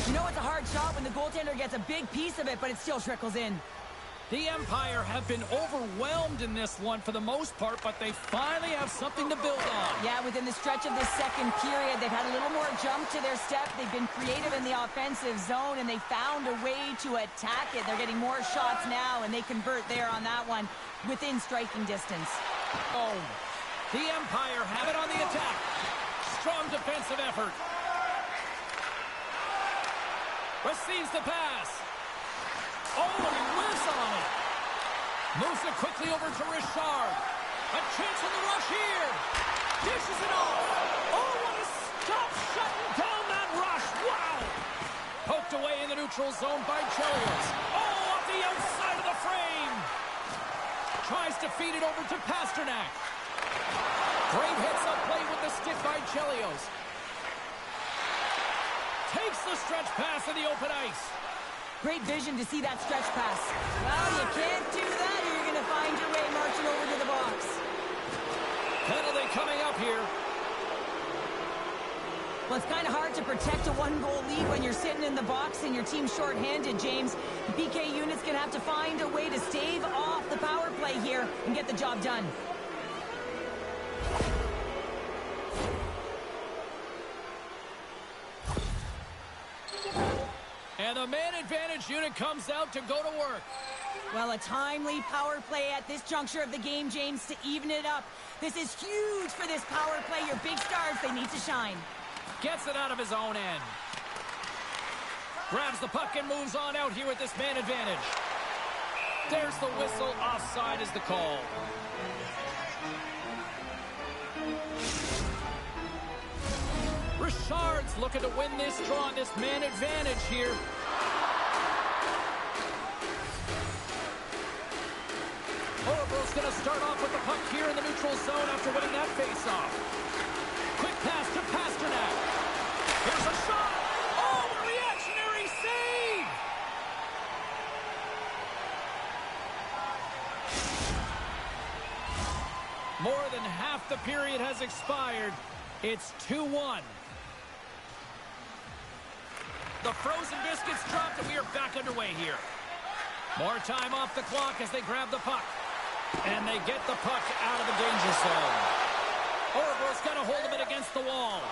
You know it's a hard shot when the goaltender gets a big piece of it, but it still trickles in. The Empire have been overwhelmed in this one for the most part, but they finally have something to build on. Yeah, within the stretch of this second period, they've had a little more jump to their step. They've been creative in the offensive zone, and they found a way to attack it. They're getting more shots now, and they convert there on that one within striking distance. Oh, the Empire have it on the attack. Strong defensive effort. Receives the pass. Oh, and he whiffs on it. Moves it quickly over to Richard. A chance on the rush here. Dishes it off. Oh, what a stop shutting down that rush. Wow. Poked away in the neutral zone by Chelios. Oh, off the outside of the frame. Tries to feed it over to Pasternak. Great heads-up play with the stick by Chelios. Takes the stretch pass in the open ice. Great vision to see that stretch pass. Well, you can't do that, or you're going to find your way marching over to the box. Penalty coming up here. Well, it's kind of hard to protect a one-goal lead when you're sitting in the box and your team's shorthanded, James. The PK unit's going to have to find a way to stave off the power play here and get the job done. And the man advantage unit comes out to go to work. Well, a timely power play at this juncture of the game, James, to even it up. This is huge for this power play. Your big stars, they need to shine. Gets it out of his own end. Grabs the puck and moves on out here with this man advantage. There's the whistle. Offside is the call. Richard's looking to win this draw on this man advantage here. Orber's going to start off with the puck here in the neutral zone after winning that faceoff. Quick pass to Pasternak. Here's a shot. Oh, a reactionary save! More than half the period has expired. It's 2-1. The frozen biscuits dropped, and we are back underway here. More time off the clock as they grab the puck. And they get the puck out of the danger zone. Orville's got a hold of it against the wall.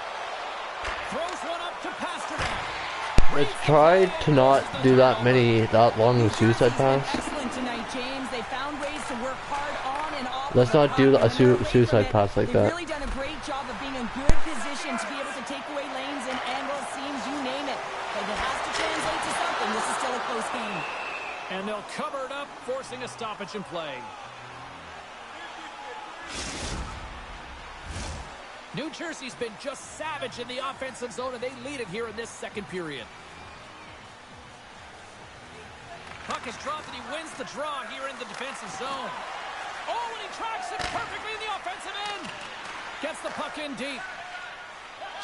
Throws one up to Pasternak. Let's try to not do that long of suicide pass. Excellent tonight, James. They found ways to work hard on and off. Let's not do a suicide pass like They've that. really done a great job of being in good position to be able to take away lanes and angles, seams, you name it. But it has to translate to something. This is still a close game. And they'll cover it up, forcing a stoppage in play. New Jersey's been just savage in the offensive zone, and they lead it here in this second period. Puck is dropped, and he wins the draw here in the defensive zone. Oh, and he tracks it perfectly in the offensive end. Gets the puck in deep.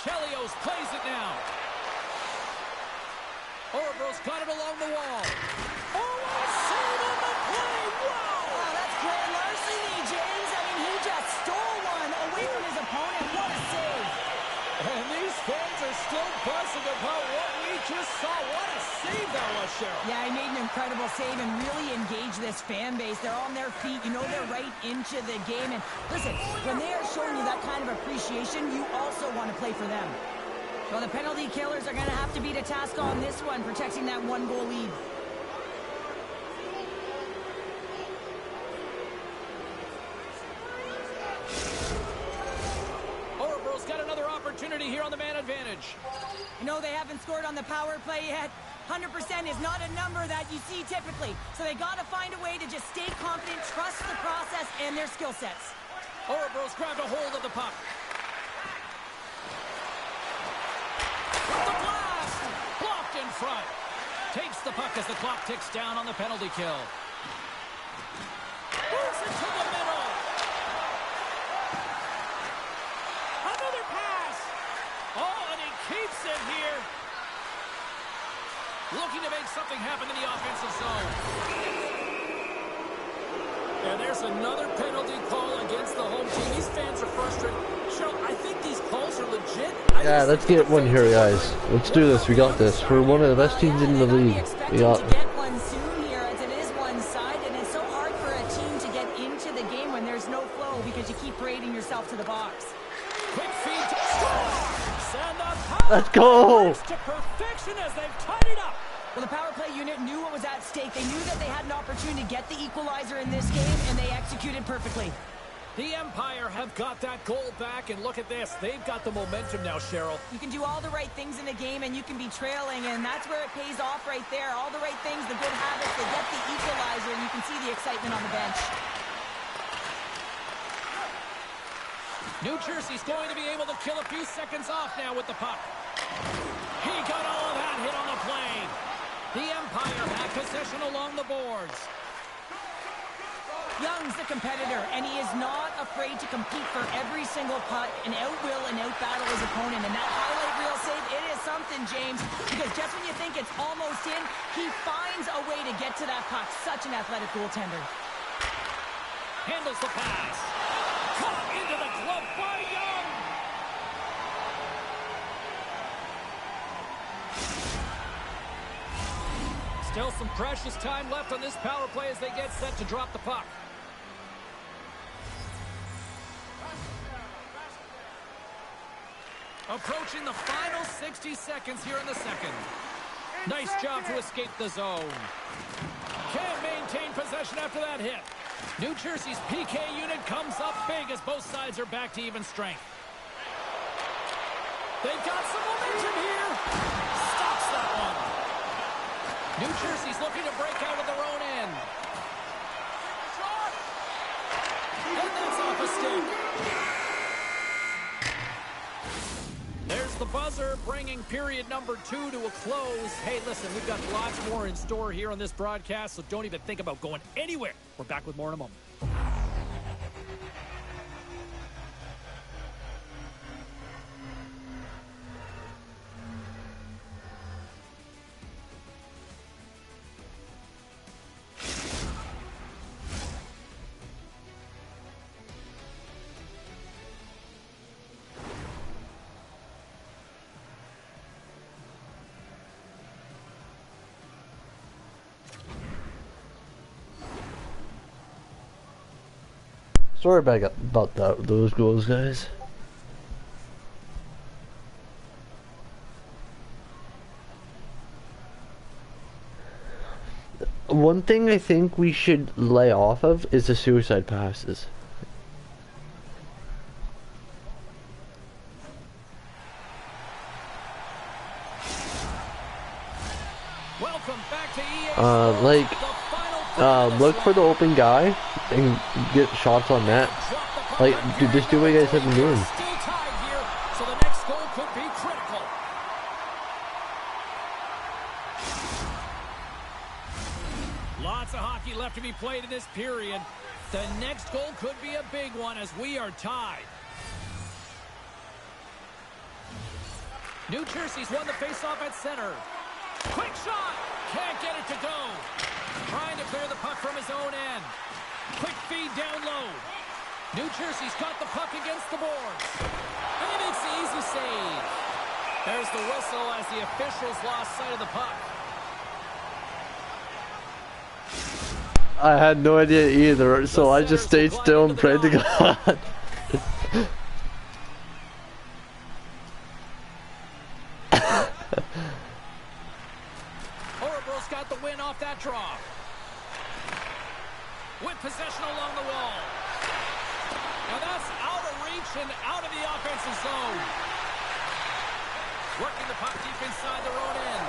Chelios plays it now. Orville's got it along the wall. Oh, what a save on the play! Wow! Oh, that's grand larceny, James. I mean, he just stole one away from his opponent. What a save. And these fans are still buzzing about what we just saw. What a save that was, Cheryl. Yeah, he made an incredible save and really engaged this fan base. They're on their feet. You know they're right into the game. And listen, when they are showing you that kind of appreciation, you also want to play for them. Well, the penalty killers are going to have to beat a task on this one, protecting that one-goal lead. Orville's got another opportunity here on the man advantage. You know they haven't scored on the power play yet. 100% is not a number that you see typically. So they got to find a way to just stay confident, trust the process, and their skill sets. Orville's grabbed a hold of the puck. The blast! Blocked in front. Takes the puck as the clock ticks down on the penalty kill. Moves it to the middle. Another pass. Oh, and he keeps it here. Looking to make something happen in the offensive zone. And there's another penalty call against the home team. These fans are frustrated. Cheryl, I think these calls are legit. Yeah, let's get one here, guys. Let's do this. We got this. We're one of the best teams in the league. We got. To get one soon here, as it is one-sided, and it's so hard for a team to get into the game when there's no flow because you keep parading yourself to the box. Quick feed to score. Send the power. Let's go. To perfection as they've tied it up. Well, the power play unit knew what was at stake. They knew that they had an opportunity to get the equalizer in this game, and they executed perfectly. The Empire have got that goal back, and look at this. They've got the momentum now, Cheryl. You can do all the right things in a game, and you can be trailing, and that's where it pays off right there. All the right things, the good habits, they get the equalizer, and you can see the excitement on the bench. New Jersey's going to be able to kill a few seconds off now with the puck. He got all of that hit on the play. The Empire have possession along the boards. Young's the competitor, and he is not afraid to compete for every single puck and outwill and outbattle his opponent. And that highlight reel save, it is something, James, because just when you think it's almost in, he finds a way to get to that puck. Such an athletic goaltender. Handles the pass. Caught into the glove by Young. Still some precious time left on this power play as they get set to drop the puck. Approaching the final 60 seconds here in the second. Nice job to escape the zone. Can't maintain possession after that hit. New Jersey's PK unit comes up big as both sides are back to even strength. They've got some momentum here. Stops that one. New Jersey's looking to break out of their own end. And that's off a stick. There's the buzzer, bringing period number 2 to a close. Hey, listen, we've got lots more in store here on this broadcast, so don't even think about going anywhere. We're back with more in a moment. Sorry about those goals, guys. One thing I think we should lay off of is the suicide passes. Welcome back to EA look for the open guy and get shots on that. Like, dude, just do what you guys have been doing. Still tied here, so the next goal could be critical. Lots of hockey left to be played in this period. The next goal could be a big one as we are tied. New Jersey's won the faceoff at center. Quick shot! Can't get it to go. Trying to clear the puck from his own end. Quick feed down low. New Jersey's got the puck against the boards. And he makes the easy save. There's the whistle as the officials lost sight of the puck. I had no idea either, so I just stayed still and prayed to God. Orebro's got the win off that draw. With possession along the wall. Now that's out of reach and out of the offensive zone. Working the puck deep inside their own end.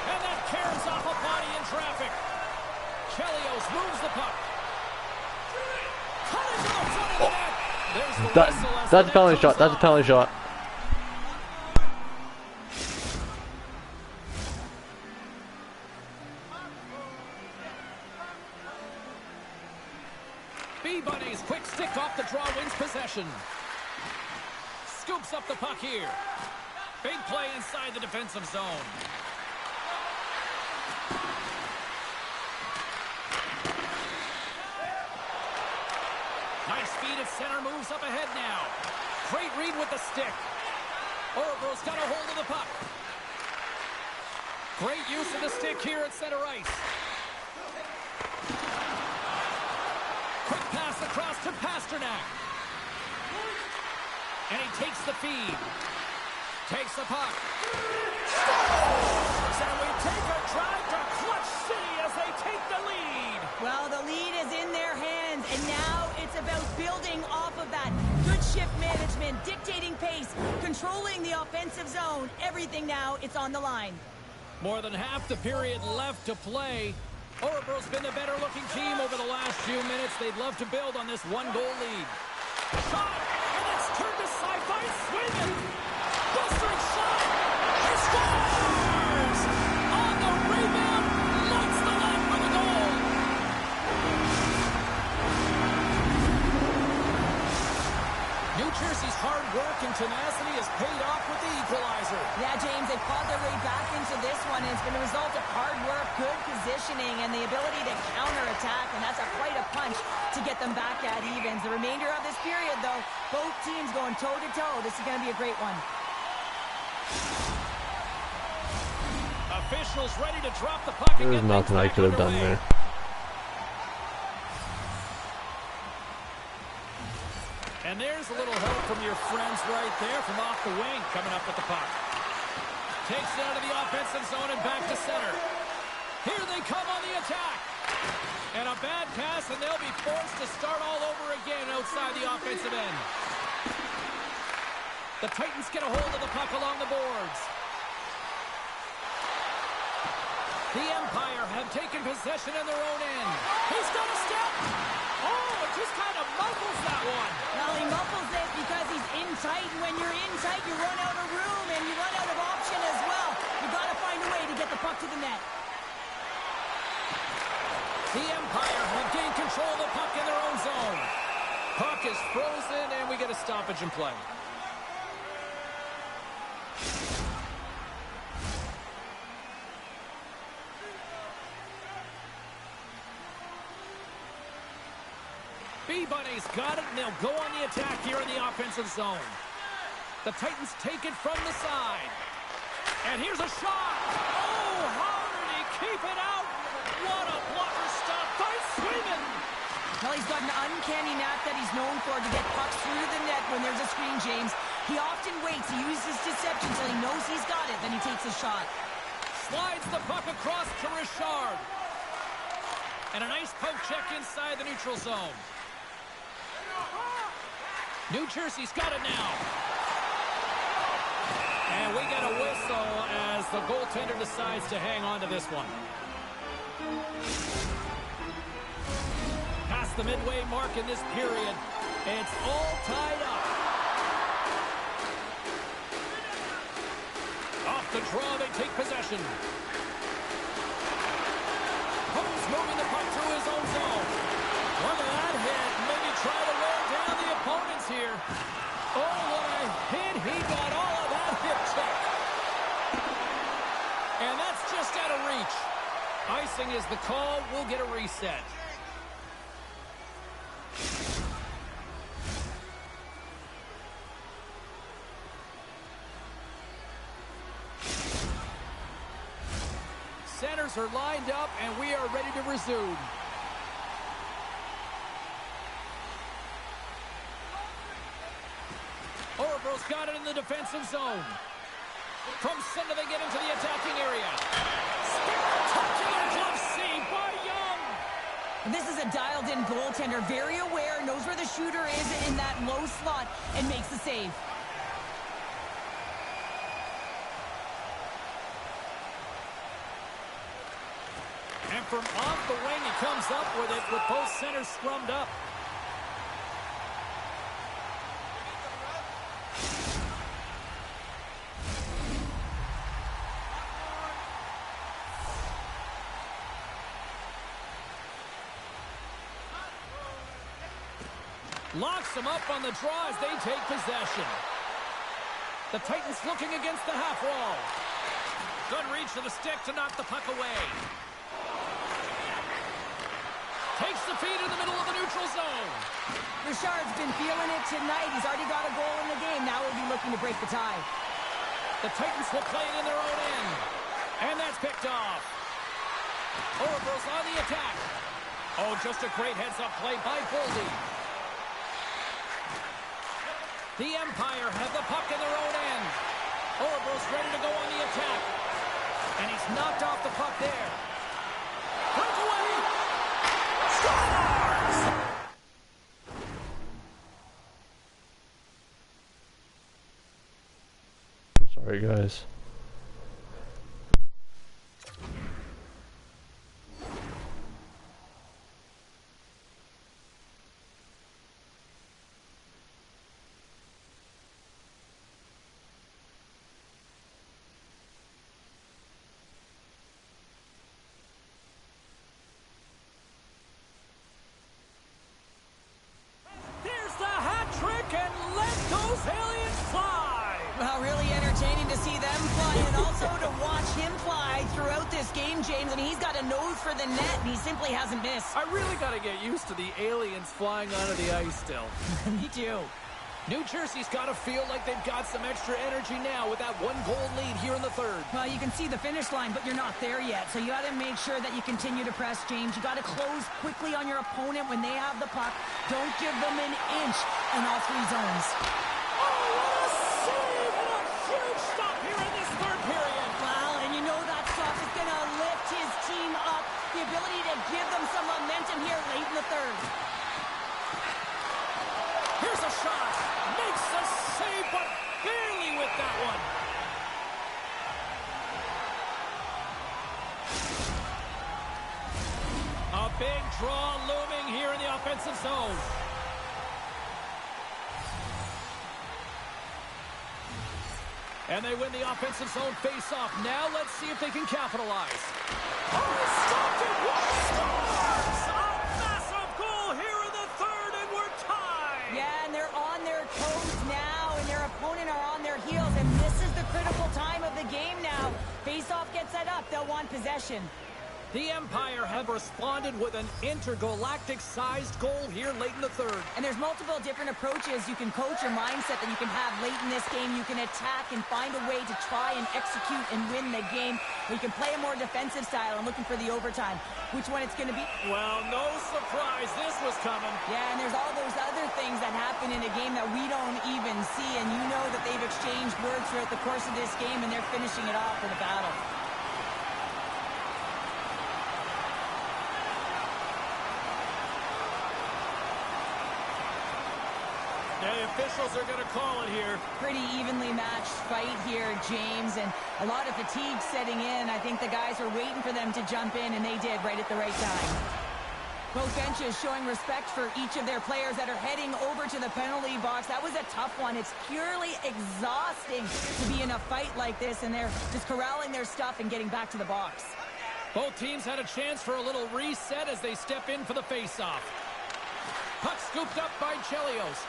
And that carries off a body in traffic. Chelios moves the puck. Cutting to the front of the net. There's the whistle as That's a penalty shot. That's a penalty shot. B-Bunny's quick stick off the draw wins possession. Scoops up the puck here. Big play inside the defensive zone. Nice feed at center, moves up ahead now. Great read with the stick. Orebro's got a hold of the puck. Great use of the stick here at center ice. Quick pass across to Pasternak. And he takes the feed. Takes the puck. Scores! And we take a drive to Clutch City as they take the lead. Well, the lead is in their hands, and now it's about building off of that. Good shift management, dictating pace, controlling the offensive zone. Everything now, it's on the line. More than half the period left to play. Orebro's been the better-looking team over the last few minutes. They'd love to build on this one-goal lead. Shot! And it's turned aside by Sweden! Bustering shot! He scores! On the rebound, lights the net for the goal! New Jersey's hard work and tenacity has paid off with the equalizer. Yeah, James, they fought their way back into this one, and it's been a result of hard work, good positioning, and the ability to counterattack, and that's quite a punch to get them back at evens. The remainder of this period, though, both teams going toe-to-toe. This is going to be a great one. Officials ready to drop the puck and There's get nothing I could have done there. And there's a little help from your friends right there from off the wing coming up with the puck. Takes it out of the offensive zone and back to center. Here they come on the attack. And a bad pass, and they'll be forced to start all over again outside the offensive end. The Titans get a hold of the puck along the boards. The Empire have taken possession in their own end. He's got a step. Oh, it just kind of muffles that one. Well, he muffles it because he's in tight, and when you're in tight, you run out of room, and you run out of option as well. You got to find a way to get the puck to the net. The Empire have gained control of the puck in their own zone. Puck is frozen, and we get a stoppage in play. B-Bunny's got it, and they'll go on the attack here in the offensive zone. The Titans take it from the side. And here's a shot. Oh, how did he keep it out? What a blocker stop by Sweden. Well, he's got an uncanny knack that he's known for to get pucks through the net when there's a screen, James. He often waits. He uses deception until he knows he's got it. Then he takes a shot. Slides the puck across to Richard. And a nice poke check inside the neutral zone. New Jersey's got it now. And we get a whistle as the goaltender decides to hang on to this one. Past the midway mark in this period. It's all tied up. Off the draw, they take possession. Holmes moving the puck through his own zone. Look at that hit. Maybe try to wear down the opponents here. Oh, what a hit. He got all of that hip check. And that's just out of reach. Icing is the call. We'll get a reset. Centers are lined up, and we are ready to resume. Orebro's got it in the defensive zone. From center, they get into the attacking area. Spectacular glove save by Young. This is a dialed-in goaltender, very aware, knows where the shooter is in that low slot, and makes the save. And from off the wing, he comes up with it with both centers scrummed up. Locks him up on the draw as they take possession. The Titans looking against the half wall. Good reach to the stick to knock the puck away. Takes the feed in the middle of the neutral zone. Richard's been feeling it tonight. He's already got a goal in the game. Now he'll be looking to break the tie. The Titans will play it in their own end. And that's picked off. Orebro's on the attack. Oh, just a great heads-up play by Goldie. The Empire have the puck in their own end. Orebro's ready to go on the attack. And he's knocked off the puck there. Breakaway! Scores! Sorry, guys. There's the hat trick and let those aliens fly! Well, really entertaining to see them fly and also to watch him fly throughout this game, James. I mean, he's got a nose for the net, and he simply hasn't missed. I really got to get used to the aliens flying onto the ice still. Me too. New Jersey's got to feel like they've got some extra energy now with that one-goal lead here in the third. Well, you can see the finish line, but you're not there yet. So you got to make sure that you continue to press, James. You got to close quickly on your opponent when they have the puck. Don't give them an inch in all three zones. Oh, what a save and a huge stop here in this third period. Well, and you know that stop is going to lift his team up. The ability to give them some momentum here late in the third. Here's a shot. Makes a save, but barely with that one. A big draw looming here in the offensive zone. And they win the offensive zone face-off. Now let's see if they can capitalize. Oh, he stopped it! What scores! A massive goal here in the third, and we're tied! Yeah, and they're on their toes now, and their opponent are on their heels, and this is the critical time of the game now. Face-off gets set up. They'll want possession. The Empire have responded with an intergalactic-sized goal here late in the third. And there's multiple different approaches. You can coach your mindset that you can have late in this game. You can attack and find a way to try and execute and win the game. Or you can play a more defensive style and looking for the overtime. Which one it's going to be? Well, no surprise this was coming. Yeah, and there's all those other things that happen in a game that we don't even see. And you know that they've exchanged words throughout the course of this game, and they're finishing it off for the battle. The officials are going to call it here. Pretty evenly matched fight here, James, and a lot of fatigue setting in. I think the guys are waiting for them to jump in, and they did right at the right time. Both benches showing respect for each of their players that are heading over to the penalty box. That was a tough one. It's purely exhausting to be in a fight like this, and they're just corralling their stuff and getting back to the box. Both teams had a chance for a little reset as they step in for the face-off. Puck scooped up by Chelios.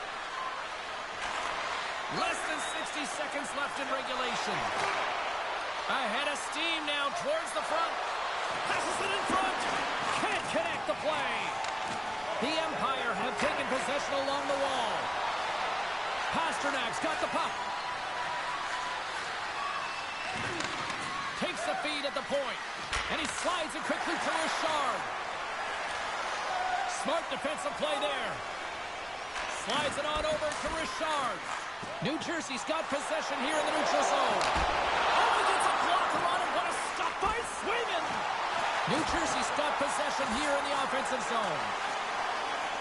Less than 60 seconds left in regulation. Ahead of steam now towards the front. Passes it in front. Can't connect the play. The Empire have taken possession along the wall. Pasternak's got the puck. Takes the feed at the point. And he slides it quickly to Richard. Smart defensive play there. Slides it on over to Richard. New Jersey's got possession here in the neutral zone. Oh, he gets a blocker on it. What a stop by Swayman. New Jersey's got possession here in the offensive zone.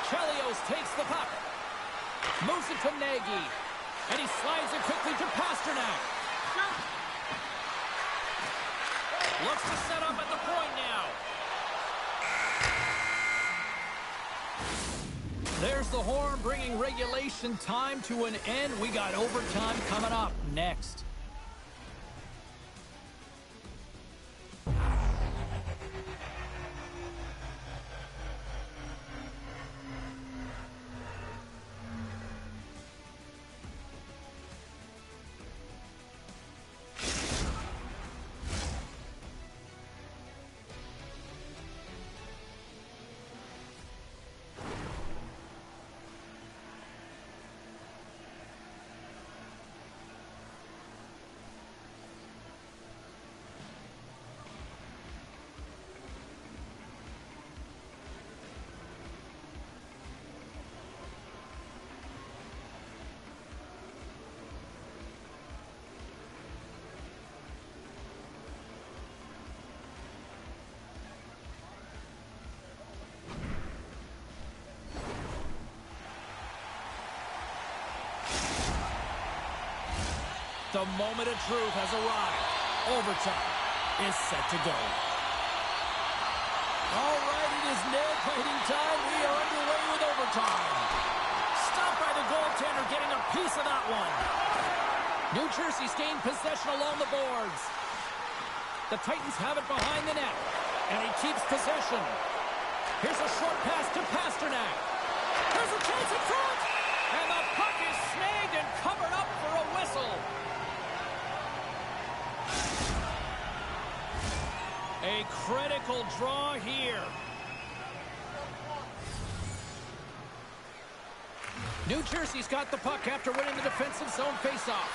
Chelios takes the puck. Moves it to Nagy. And he slides it quickly to Pasternak. Looks to set up at the point now. There's the horn bringing regulation time to an end. We got overtime coming up next. The moment of truth has arrived. Overtime is set to go. All right, it is nail-biting time. We are underway with overtime. Stopped by the goaltender, getting a piece of that one. New Jersey's gained possession along the boards. The Titans have it behind the net, and he keeps possession. Here's a short pass to Pasternak. There's a chance in front, and the puck is snagged and covered up for a whistle. A critical draw here. New Jersey's got the puck after winning the defensive zone faceoff.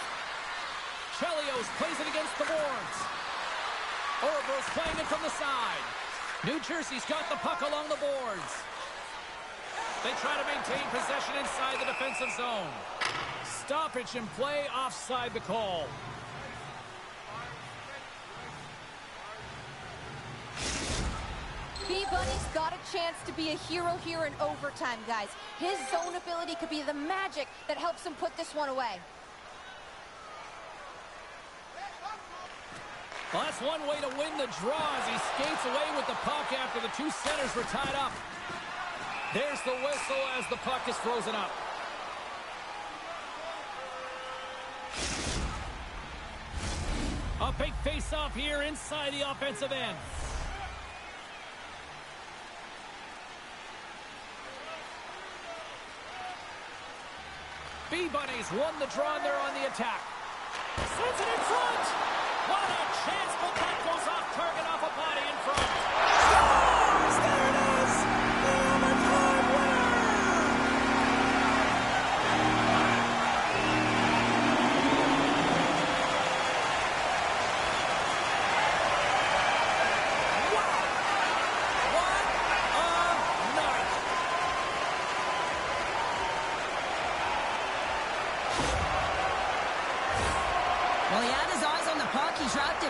Chelios plays it against the boards. Orabro's playing it from the side. New Jersey's got the puck along the boards. They try to maintain possession inside the defensive zone. Stoppage in play, offside the call. B-Bunny's got a chance to be a hero here in overtime, guys. His zone ability could be the magic that helps him put this one away. Well, that's one way to win the draw as he skates away with the puck after the two centers were tied up. There's the whistle as the puck is frozen up. A big face-off here inside the offensive end. B-Bunnies won the draw and they're on the attack. Sends it in front. What a chance, but that goes off target off a body in front.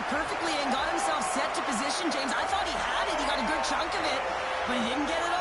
it perfectly and got himself set to position, James. I thought he had it. He got a good chunk of it, but he didn't get it all.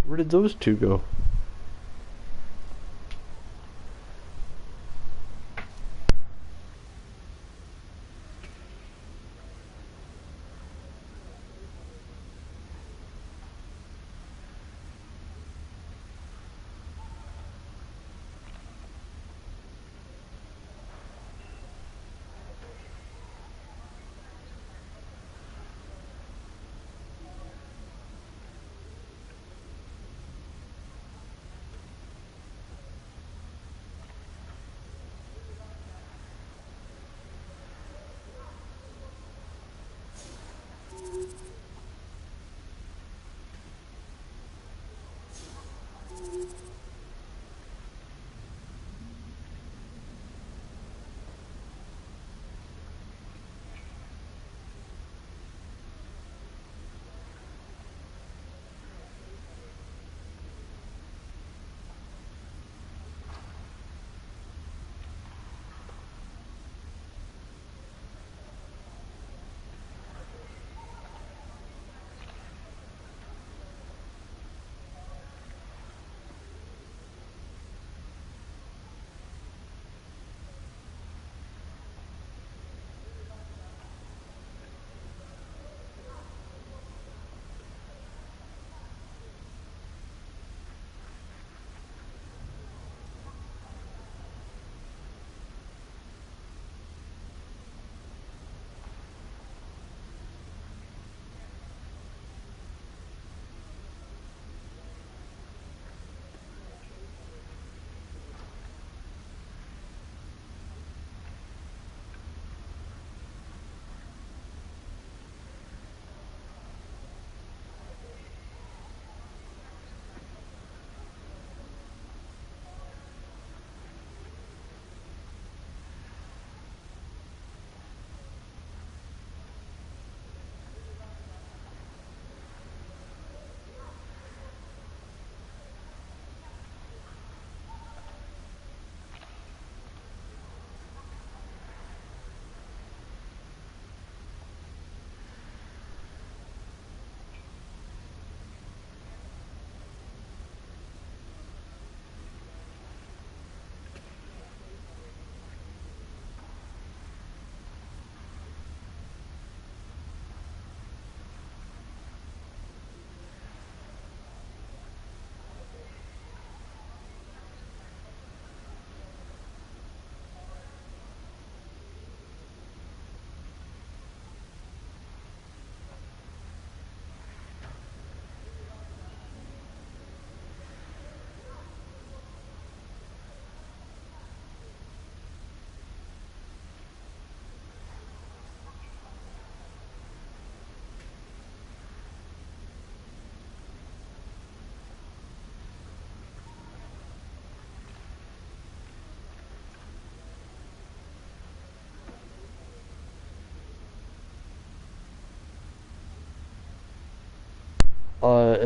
Where did those two go?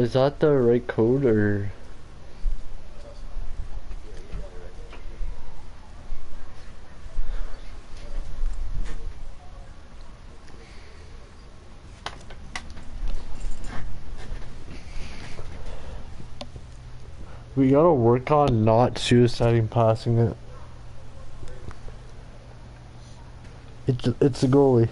Is that the right code or? We gotta work on not suiciding passing it. It's the goalie.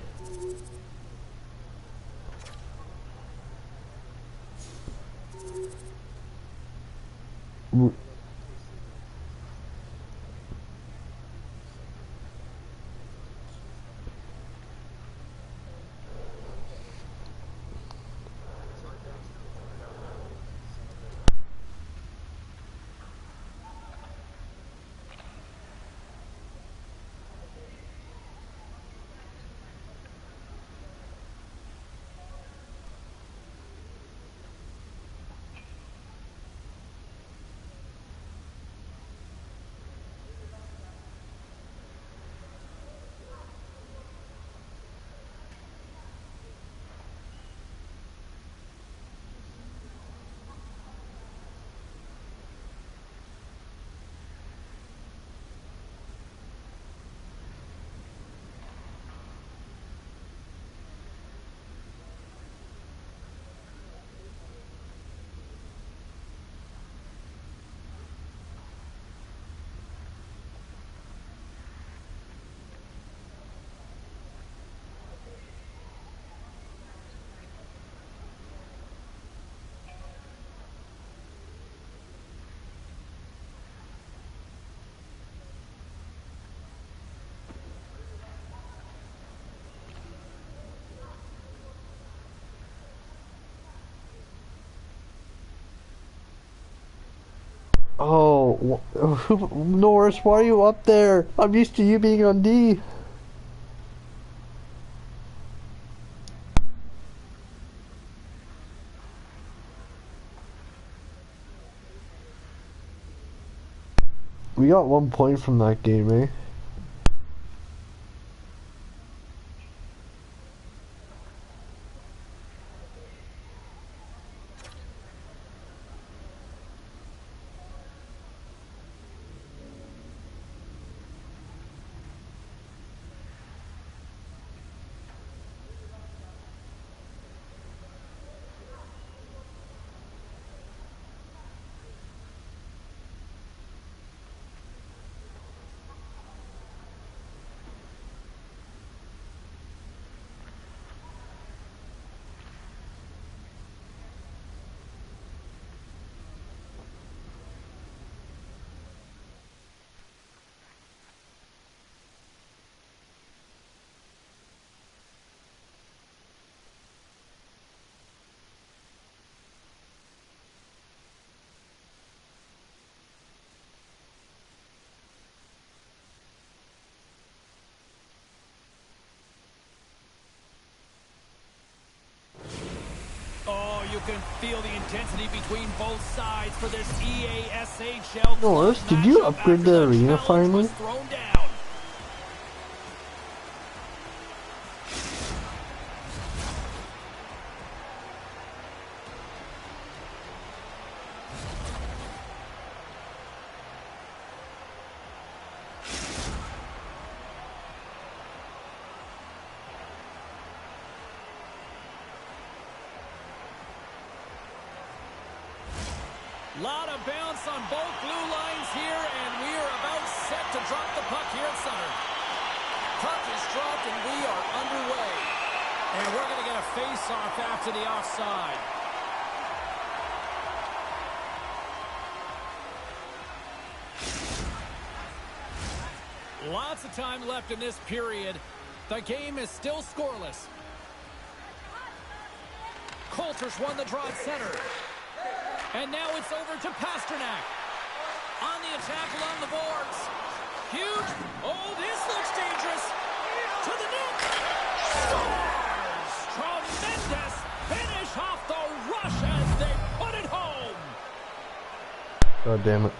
Oh, Norris, why are you up there? I'm used to you being on D. We got 1 point from that game, eh? Oh, you can feel the intensity between both sides for this EASHL Norris, did you upgrade the arena finally? thrown down. Lot of bounce on both blue lines here, and we are about set to drop the puck here at center. Puck is dropped, and we are underway. And we're going to get a face-off after the offside. Lots of time left in this period. The game is still scoreless. Coulter's won the draw at center. And now it's over to Pasternak. On the attack along the boards. Huge. Oh, this looks dangerous. To the net. Scores! Tremendous finish off the rush as they put it home. God damn it.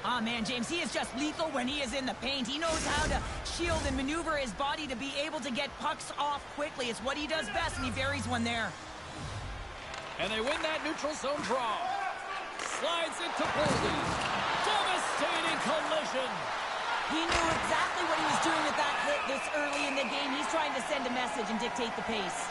Ah, man, James, he is just lethal when he is in the paint. He knows how to shield and maneuver his body to be able to get pucks off quickly. It's what he does best, and he buries one there. And they win that neutral zone draw. Slides into Ldhl. Devastating collision. He knew exactly what he was doing with that hit this early in the game. He's trying to send a message and dictate the pace.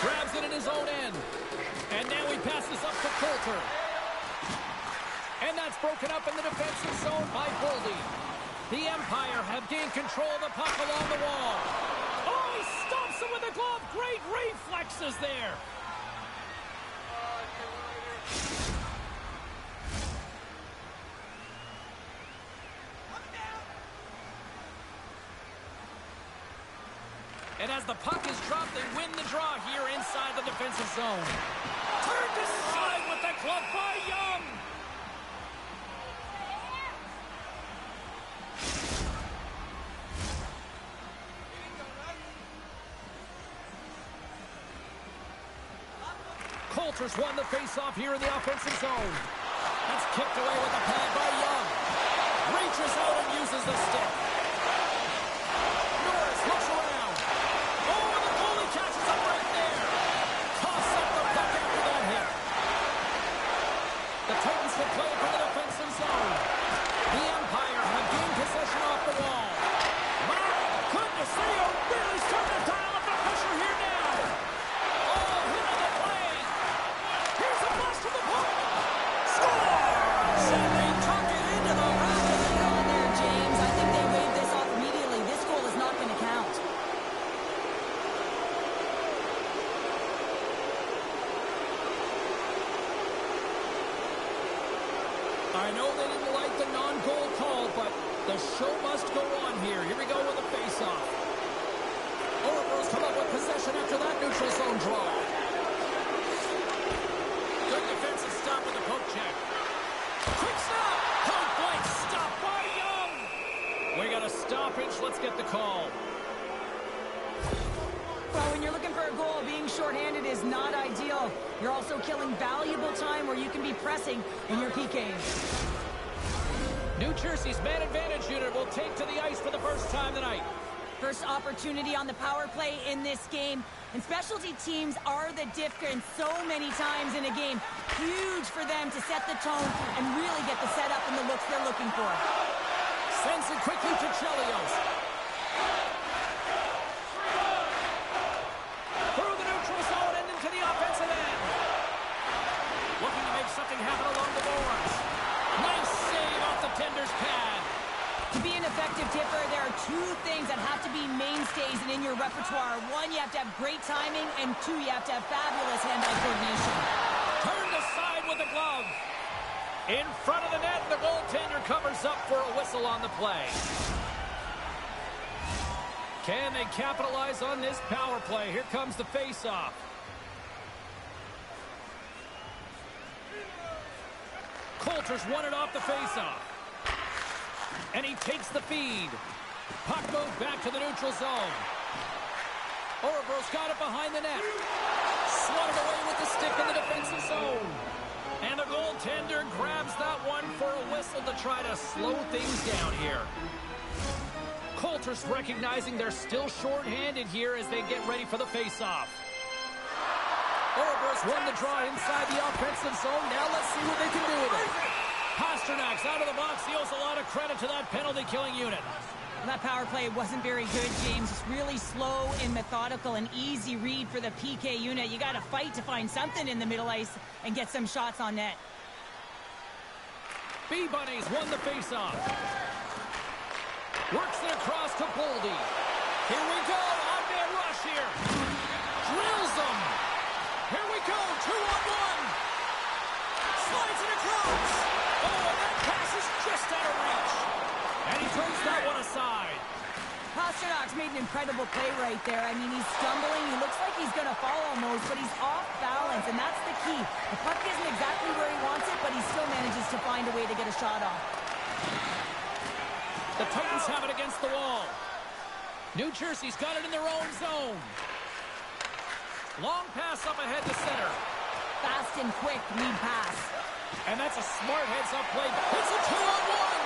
Grabs it in his own end. And now he passes up to Coulter. And that's broken up in the defensive zone by Ldhl. The Empire have gained control of the puck along the wall. Oh, he stomps him with a glove. Great reflexes there. And as the puck is dropped, they win the draw here inside the defensive zone. Turned aside with the glove by Young. Coulter's won the faceoff here in the offensive zone. That's kicked away with a pad by Young. Reaches out and uses the stick. Norris looks around. Oh, and the goalie catches up right there. Toss up the puck after that hit. The Titans will play from the defensive zone. The Empire have gained possession off the wall. My goodness, they are really starting to dial up the pressure here now. Oh, hit on the play. Here's a blast from the puck. Scores! And they tuck it into the rack of the net there, James. I think they waved this off immediately. This goal is not going to count. I know they didn't like the non-goal call, but the show must go on here. Here we go with the face-off. Oracles come up with possession after that neutral zone draw. Good defensive stop with the poke check. Quick stop! Point blank stop by Young! We got a stoppage. Let's get the call. Well, when you're looking for a goal, being shorthanded is not ideal. You're also killing valuable time where you can be pressing in your PKs. New Jersey's man advantage unit will take to the ice for the first time tonight. First opportunity on the power play in this game. And specialty teams are the difference so many times in a game. Huge for them to set the tone and really get the setup and the looks they're looking for. Sends it quickly to Chelios. Through the neutral zone and into the offensive end. Looking to make something happen along the boards. Nice save off the tender's pad. To be an effective tipper, there are two things that have to be mainstays and in your repertoire. One, you have to have great timing, and two, you have to have fabulous hand-eye coordination. Turned aside with a glove. In front of the net, the goaltender covers up for a whistle on the play. Can they capitalize on this power play? Here comes the face-off. Coulter's won it off the face-off. And he takes the feed. Puck moved back to the neutral zone. Oracle's got it behind the net. Swatted away with the stick in the defensive zone. And the goaltender grabs that one for a whistle to try to slow things down here. Coulter's recognizing they're still short-handed here as they get ready for the face-off. Oracle's won the draw inside the offensive zone. Now let's see what they can do with it. Pasternak's out of the box. He owes a lot of credit to that penalty-killing unit. That power play wasn't very good, James. It's really slow and methodical, and easy read for the PK unit. You got to fight to find something in the middle ice and get some shots on net. B-Bunnies won the face-off. Works it across to Boldy. Here we go. On-man rush here. Drills them. Here we go. 2-on-1. Slides it across. Oh, and that pass is just out of reach. And he throws that one aside. Pasternak's made an incredible play right there. I mean, he's stumbling. He looks like he's going to fall almost, but he's off balance, and that's the key. The puck isn't exactly where he wants it, but he still manages to find a way to get a shot off. The Titans have it against the wall. New Jersey's got it in their own zone. Long pass up ahead to center. Fast and quick lead pass. And that's a smart heads-up play. It's a 2-on-1.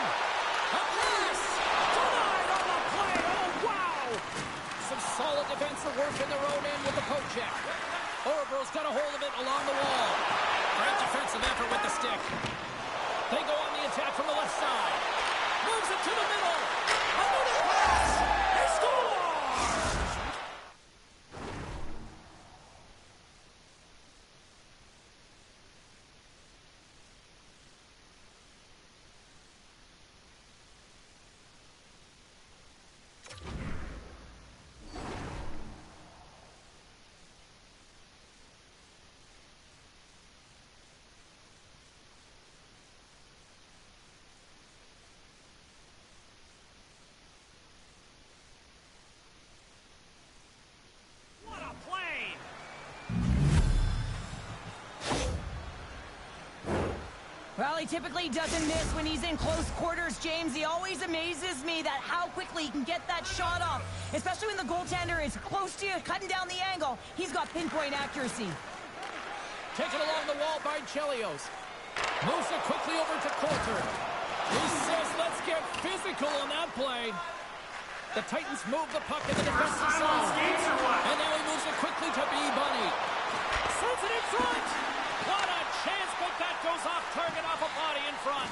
A pass. Denied on the play. Oh, wow. Some solid defensive work in their own end with the poke check. Oracle's got a hold of it along the wall. Great defensive effort with the stick. They go on the attack from the left side. Moves it to the middle. Another pass. They score. Well, he typically doesn't miss when he's in close quarters, James. He always amazes me that how quickly he can get that shot off, especially when the goaltender is close to you, cutting down the angle. He's got pinpoint accuracy. Taken along the wall by Chelios. Moves it quickly over to Coulter. He says, let's get physical on that play. The Titans move the puck in the defensive zone. And now he moves it quickly to B-Bunny. Sends it in front. What a chance, but that goes off target off a body in front.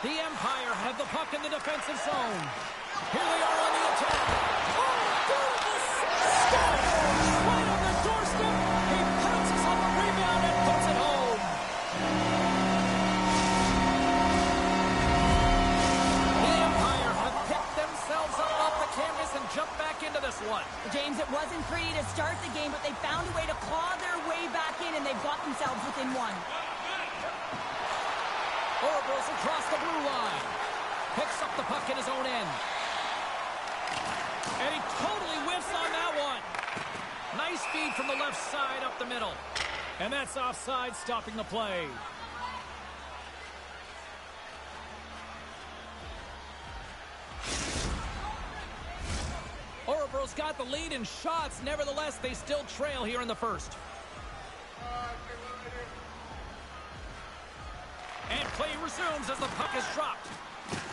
The Empire have the puck in the defensive zone. Here they are on the attack. Oh, beautiful score! Right on the doorstep. He pounces on the rebound and puts it home. The Empire have picked themselves up off the canvas and jumped back into this one. James, it wasn't pretty to start the game, but they found a way to claw their way back in, and they've got themselves within one. Oracles across the blue line. Picks up the puck in his own end. And he totally whiffs on that one. Nice feed from the left side up the middle. And that's offside, stopping the play. Orebro's got the lead in shots. Nevertheless, they still trail here in the first. And play resumes as the puck is dropped.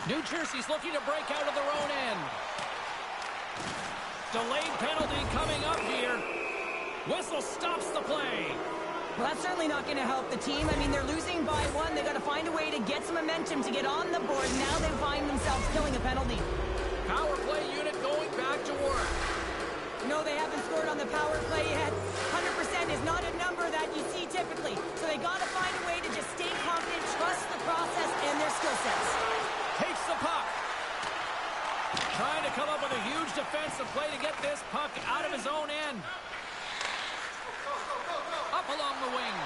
New Jersey's looking to break out of their own end. Delayed penalty coming up here. Whistle stops the play. Well, that's certainly not going to help the team. I mean, they're losing by one. They got to find a way to get some momentum to get on the board. Now they find themselves killing a penalty. Power play unit going back to work. No, they haven't scored on the power play yet. 100% is not a number that you see typically. So they got to find a way to just stay confident, trust the process and their skill sets. Takes the puck. Trying to come up with a huge defensive play to get this puck out of his own end. Up along the wing.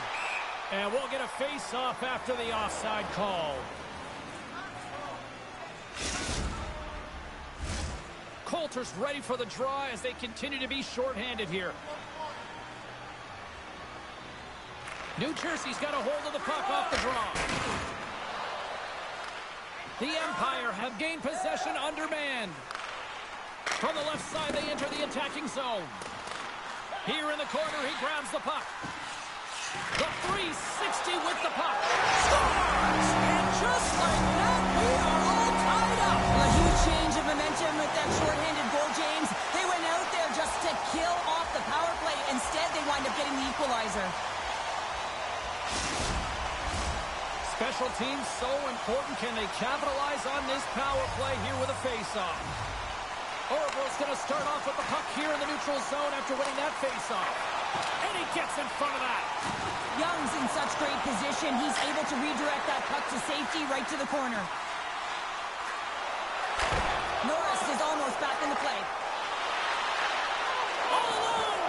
And we'll get a face-off after the offside call. Coulter's ready for the draw as they continue to be shorthanded here. New Jersey's got a hold of the puck off the draw. The Empire have gained possession undermanned. From the left side, they enter the attacking zone. Here in the corner, he grabs the puck. The 360 with the puck. Scores! And just like that, we are all tied up. A huge change of momentum with that shorthanded goal, James. They went out there just to kill off the power play. Instead, they wind up getting the equalizer. Special teams so important. Can they capitalize on this power play here with a face-off? Oracle's going to start off with the puck here in the neutral zone after winning that face-off. And he gets in front of that. Young's in such great position. He's able to redirect that puck to safety right to the corner. Norris is almost back in the play. All alone!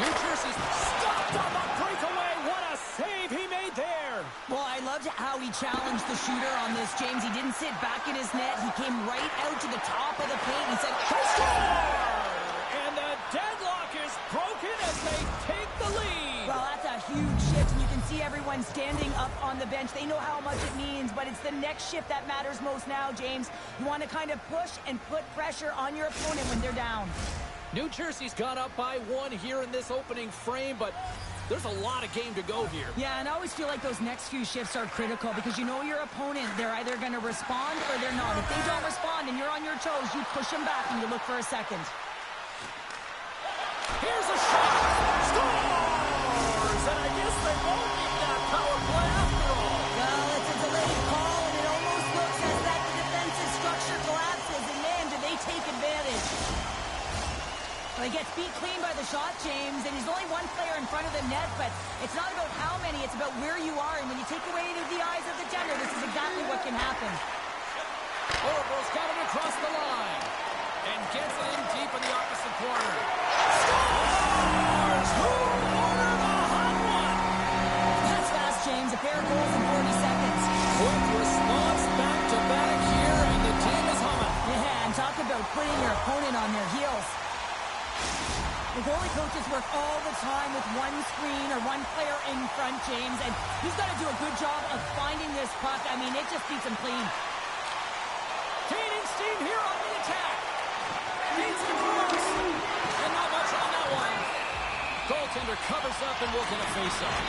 New Jersey's stopped on the breakaway. What a save he made there. Well, I loved how he challenged the shooter on this, James. He didn't sit back in his net. He came right out to the top of the paint. He said, "Score!" And the deadlock is broken as they take the lead. well, that's a huge shift, and you can see everyone standing up on the bench. They know how much it means, but it's the next shift that matters most now, James. You want to kind of push and put pressure on your opponent when they're down. New Jersey's gone up by one here in this opening frame, but there's a lot of game to go here. Yeah, and I always feel like those next few shifts are critical because you know your opponent, they're either going to respond or they're not. If they don't respond and you're on your toes, you push them back and you look for a second. Here's a shot. Scores! And I guess they won't need that power play after all. Well, it's a delayed call, and it almost looks as that the defensive structure collapses. And man, do they take advantage. Well, he gets beat clean by the shot, James, and he's only one player in front of the net, but it's not about how many, it's about where you are. And when you take away the eyes of the defender, this is exactly what can happen. Oracle's got him across the line and gets it in deep in the opposite corner. Scores! Who ordered a hot one? That's fast, James. A pair of goals in 40 seconds. Quick response back-to-back here, and the team is humming. Yeah, and talk about putting your opponent on their heels. The goalie coaches work all the time with one screen or one player in front, James, and he's got to do a good job of finding this puck. I mean, it just beats him clean. Gaining steam here on the attack. Needs to cross. And not much on that one. Goaltender covers up and will get a face-off.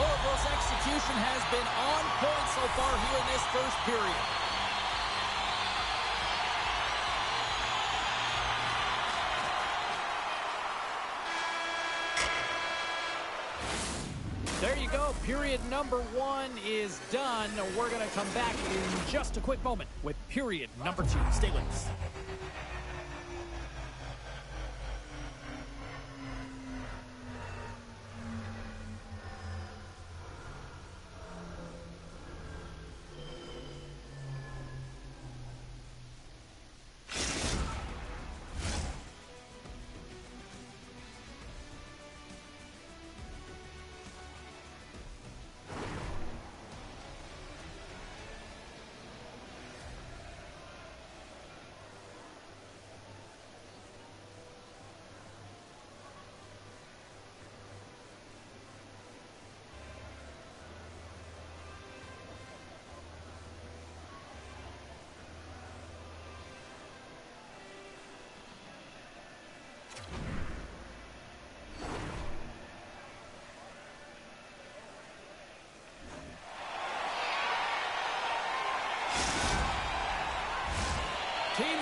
Oracle's execution has been on point so far here in this first period. There you go. Period number one is done. We're going to come back in just a quick moment with period number two. Stay with us.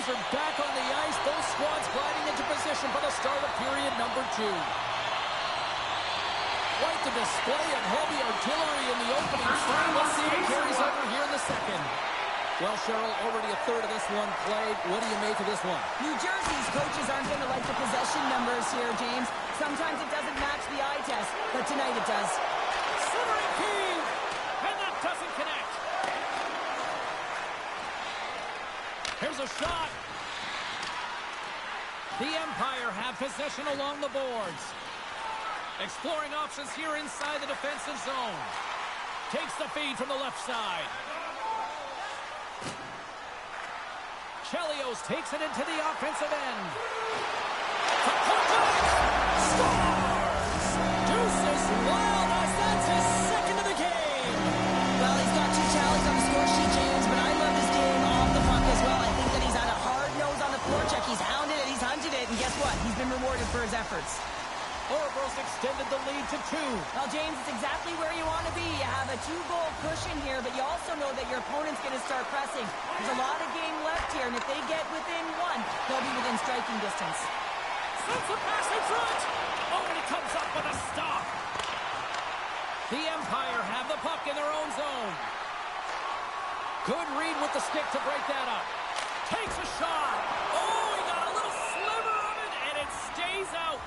Oilers are back on the ice. Both squads gliding into position for the start of period number 2. Quite the display of heavy artillery in the opening frame. Let's see if it carries over here in the second. Well, Cheryl, already a third of this one played. What do you make of this one? New Jersey's coaches aren't going to like the possession numbers here, James. Sometimes it doesn't match the eye test, but tonight it does. Centering key! And that doesn't connect. Here's a shot. The Empire have possession along the boards. Exploring options here inside the defensive zone. Takes the feed from the left side. Chelios takes it into the offensive end. Scores! Deuces Wild as that's his second of the game. Well, he's got 2 tallies on the score sheet, James, but I love his game off the puck as well. I think that he's had a hard nose on the forecheck. He's hounded it, he's hunted it, and guess what? He's been rewarded for his efforts. Ouroboros extended the lead to 2. Well, James, it's exactly where you want to be. You have a 2-goal cushion here, but you also know that your opponent's going to start pressing. There's a lot of game left here, and if they get within 1, they'll be within striking distance. Sends a pass in front. Oh, and he comes up with a stop. The Empire have the puck in their own zone. Good read with the stick to break that up. Takes a shot. Oh, he got a little sliver of it, and it stays out.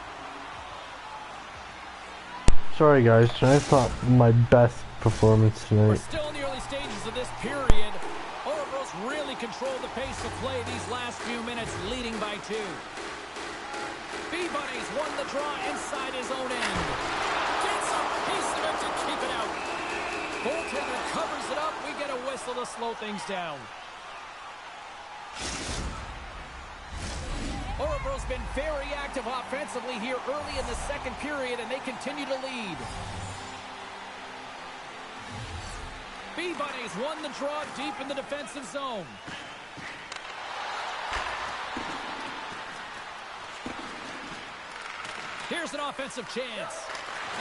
Sorry guys, tonight's not my best performance We're tonight. still in the early stages of this period. Ouroboros really controlled the pace of play these last few minutes, leading by 2. B-Bunnies won the draw inside his own end. Gets a piece of it to keep it out. Goaltender covers it up. We get a whistle to slow things down. Ouroboros been very active offensively here early in the second period, and they continue to lead. B-Bunnies won the draw deep in the defensive zone. Here's an offensive chance.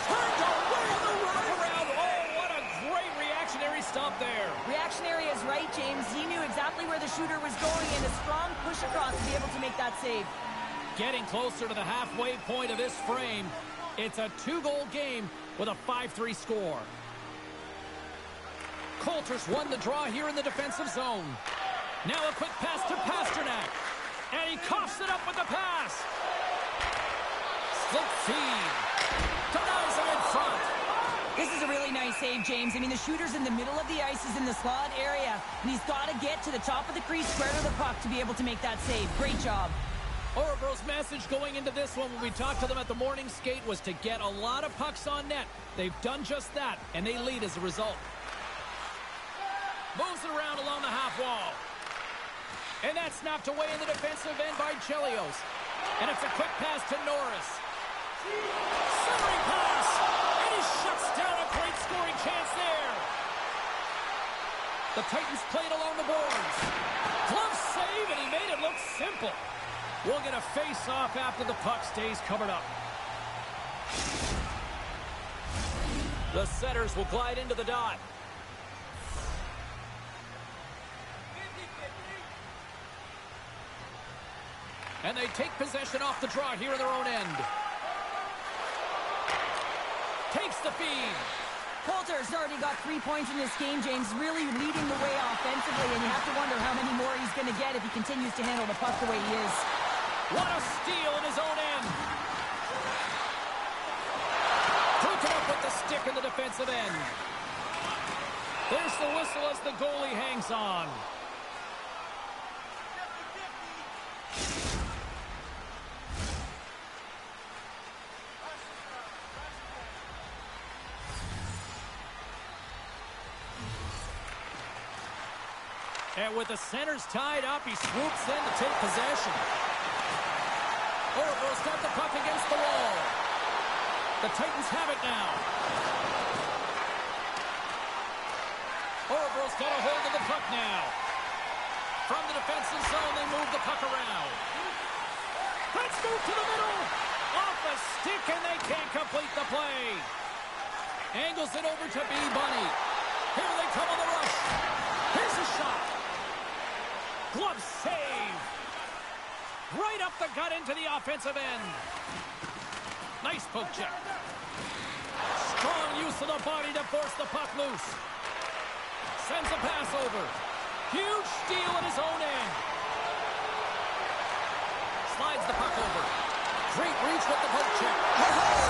Turned away on the wraparound. Oh, what a great reactionary stop there. Reactionary is right, James. He knew exactly where the shooter was going, and a strong push across to be able to make that save. Getting closer to the halfway point of this frame. It's a 2-goal game with a 5-3 score. Coulter's won the draw here in the defensive zone. Now a quick pass to Pasternak. And he coughs it up with the pass. Slip feed. Denies him in front. This is a really nice save, James. I mean, the shooter's in the middle of the ice. He's in the slot area, and he's got to get to the top of the crease, square to the puck to be able to make that save. Great job. Ouroboros' message going into this one when we talked to them at the morning skate was to get a lot of pucks on net. They've done just that, and they lead as a result. Moves it around along the half wall. And that's snapped away in the defensive end by Chelios. And it's a quick pass to Norris. Centering pass. And he shuts down a great scoring chance there. The Titans played along the boards. Glove save, and he made it look simple. We'll get a face-off after the puck stays covered up. The setters will glide into the dot. And they take possession off the draw here in their own end. Takes the feed. Coulter's already got 3 points in this game, James. Really leading the way offensively, and you have to wonder how many more he's going to get if he continues to handle the puck the way he is. What a steal in his own end. Took it up with the stick in the defensive end. There's the whistle as the goalie hangs on. And with the centers tied up, he swoops in to take possession. Ouroboros got the puck against the wall. The Titans have it now. Ouroboros got a hold of the puck now. From the defensive zone, they move the puck around. Let's move to the middle. Off a stick, and they can't complete the play. Angles it over to B-Bunny. Here they come on the rush. Here's a shot. Glove save. Right up the gut into the offensive end. Nice poke check. Strong use of the body to force the puck loose. Sends a pass over. Huge steal at his own end. Slides the puck over. Great reach with the poke check.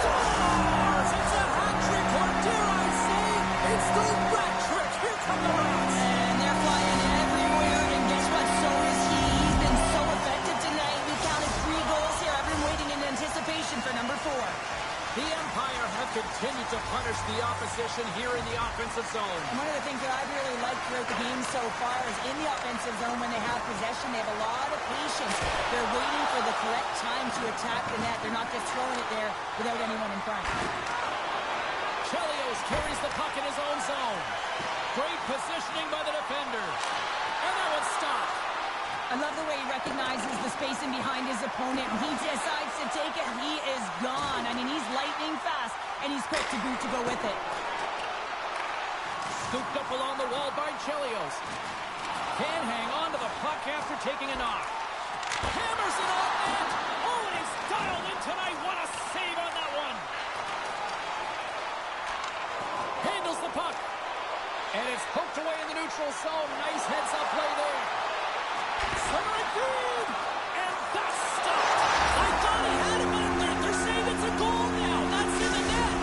Scores! It's a hat trick, or dare I say, it's the rat trick. Here come the Rats. And they're flying everywhere, and guess what? So is he. He's been so effective tonight. We counted 3 goals here. I've been waiting in anticipation for number 4. The Empire have continued to punish the opposition here in the offensive zone. And one of the things that I've really liked throughout the game so far is in the offensive zone when they have possession, they have a lot of patience. They're waiting for the correct time to attack the net. They're not just throwing it there without anyone in front. Chelios carries the puck in his own zone. Great positioning by the defender. And that one's stopped. I love the way he recognizes the space in behind his opponent. He decides to take it. He is gone. I mean, he's lightning fast, and he's quick to boot to go with it. Scooped up along the wall by Chelios. Can't hang on to the puck after taking a knock. Hammers it off net. Oh, and he's dialed in tonight. What a save on that one. Handles the puck. And it's poked away in the neutral zone. Nice heads-up play there. Center feed. And that's stopped. I thought he had it, but they're saying it's a goal now. That's in the net.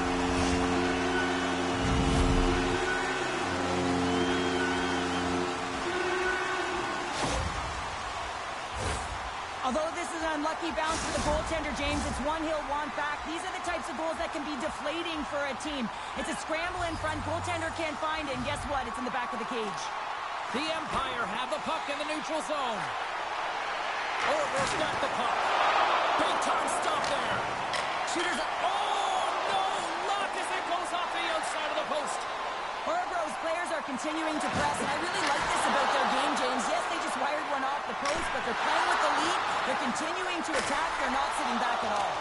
Although this is an unlucky bounce for the goaltender, James, it's one he'll want back. These are the types of goals that can be deflating for a team. It's a scramble in front. Goaltender can't find it, and guess what? It's in the back of the cage. The Empire have the puck in the neutral zone. Overstep the puck. Big time stop there. Shooters. Oh, no. Luck as it goes off the outside of the post. Oregro's players are continuing to press, and I really like this about their game, James. Yes, they just wired one off the post, but they're playing with the lead. They're continuing to attack. They're not sitting back at all.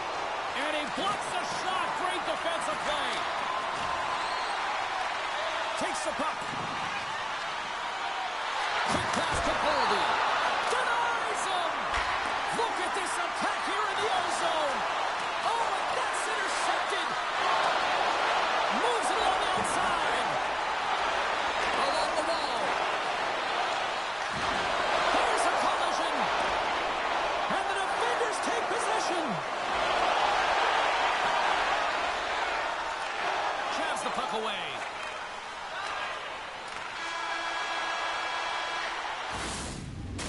And he blocks the shot. Great defensive play. Takes the puck. Quick pass to Ldhl. Denies him. Look at this attack here in the O-zone. Oh, and that's intercepted. Moves it on the outside. Along the wall. Here's a collision. And the defenders take possession. Jabs the puck away.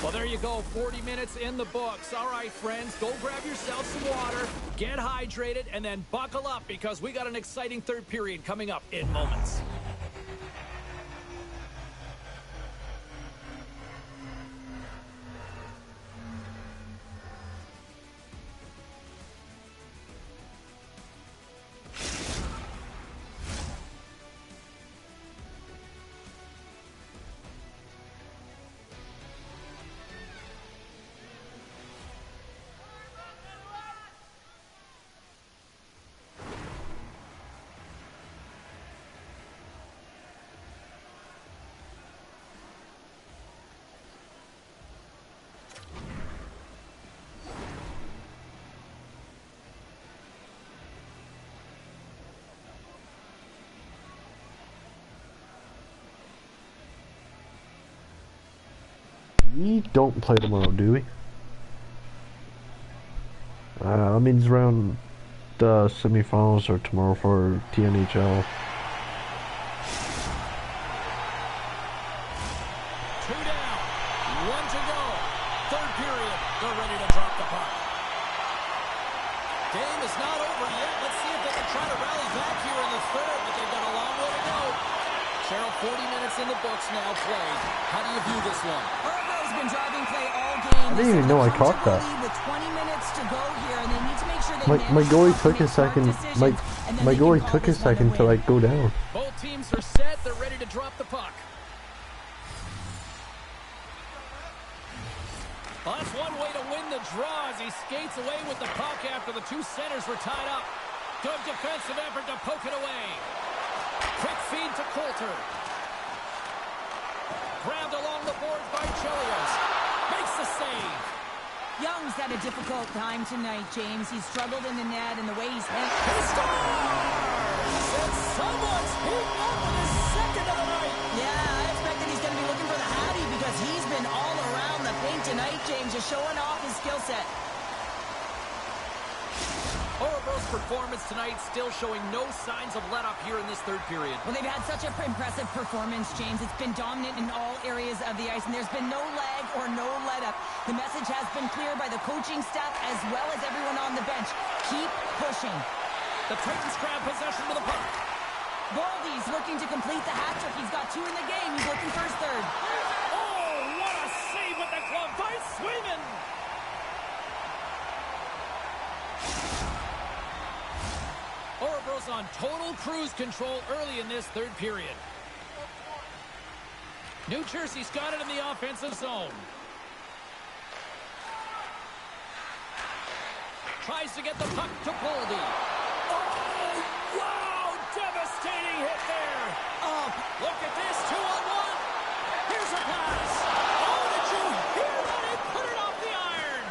Well, there you go. 40 minutes in the books. All right, friends, go grab yourself some water, get hydrated, and then buckle up because we got an exciting third period coming up in moments. We don't play tomorrow, do we? I mean, it's around the semifinals or tomorrow for TNHL. 2 down, 1 to go. Third period, they're ready to drop the puck. Game is not over yet. Let's see if they can try to rally back here in the third, but they've got a long way to go. Cheryl, 40 minutes in the books now played. How do you view this one? Orego's been driving play all game. I didn't even know I caught that. With 20 minutes to go here, and they need to make sure they My goalie took a a second. My goalie took a second to like go down. Both teams are set. They're ready to drop the puck. Well, that's one way to win the draw as he skates away with the puck after the two centers were tied up. Good defensive effort to poke it away. Quick feed to Coulter. Grabbed along the boards by Chelios. Makes the save. Young's had a difficult time tonight, James. He's struggled in the net, and the way he's handled... He scores! And someone's heating up with his second of the night. Yeah, I expect that he's going to be looking for the Hattie because he's been all around the paint tonight, James, just showing off his skill set. Orebro's performance tonight still showing no signs of let-up here in this third period. Well, they've had such an impressive performance, James. It's been dominant in all areas of the ice, and there's been no lag or no let-up. The message has been clear by the coaching staff as well as everyone on the bench. Keep pushing. The Titans grab possession with the puck. Goldie's looking to complete the hat trick. He's got 2 in the game. He's looking for his third. Oh, what a save with the glove by Swayman! Orebro's on total cruise control early in this third period. New Jersey's got it in the offensive zone. Tries to get the puck to Boldy. Oh, wow! Devastating hit there. Oh, look at this, 2-on-1. Here's a pass. Oh, did you hear that? He put it off the iron.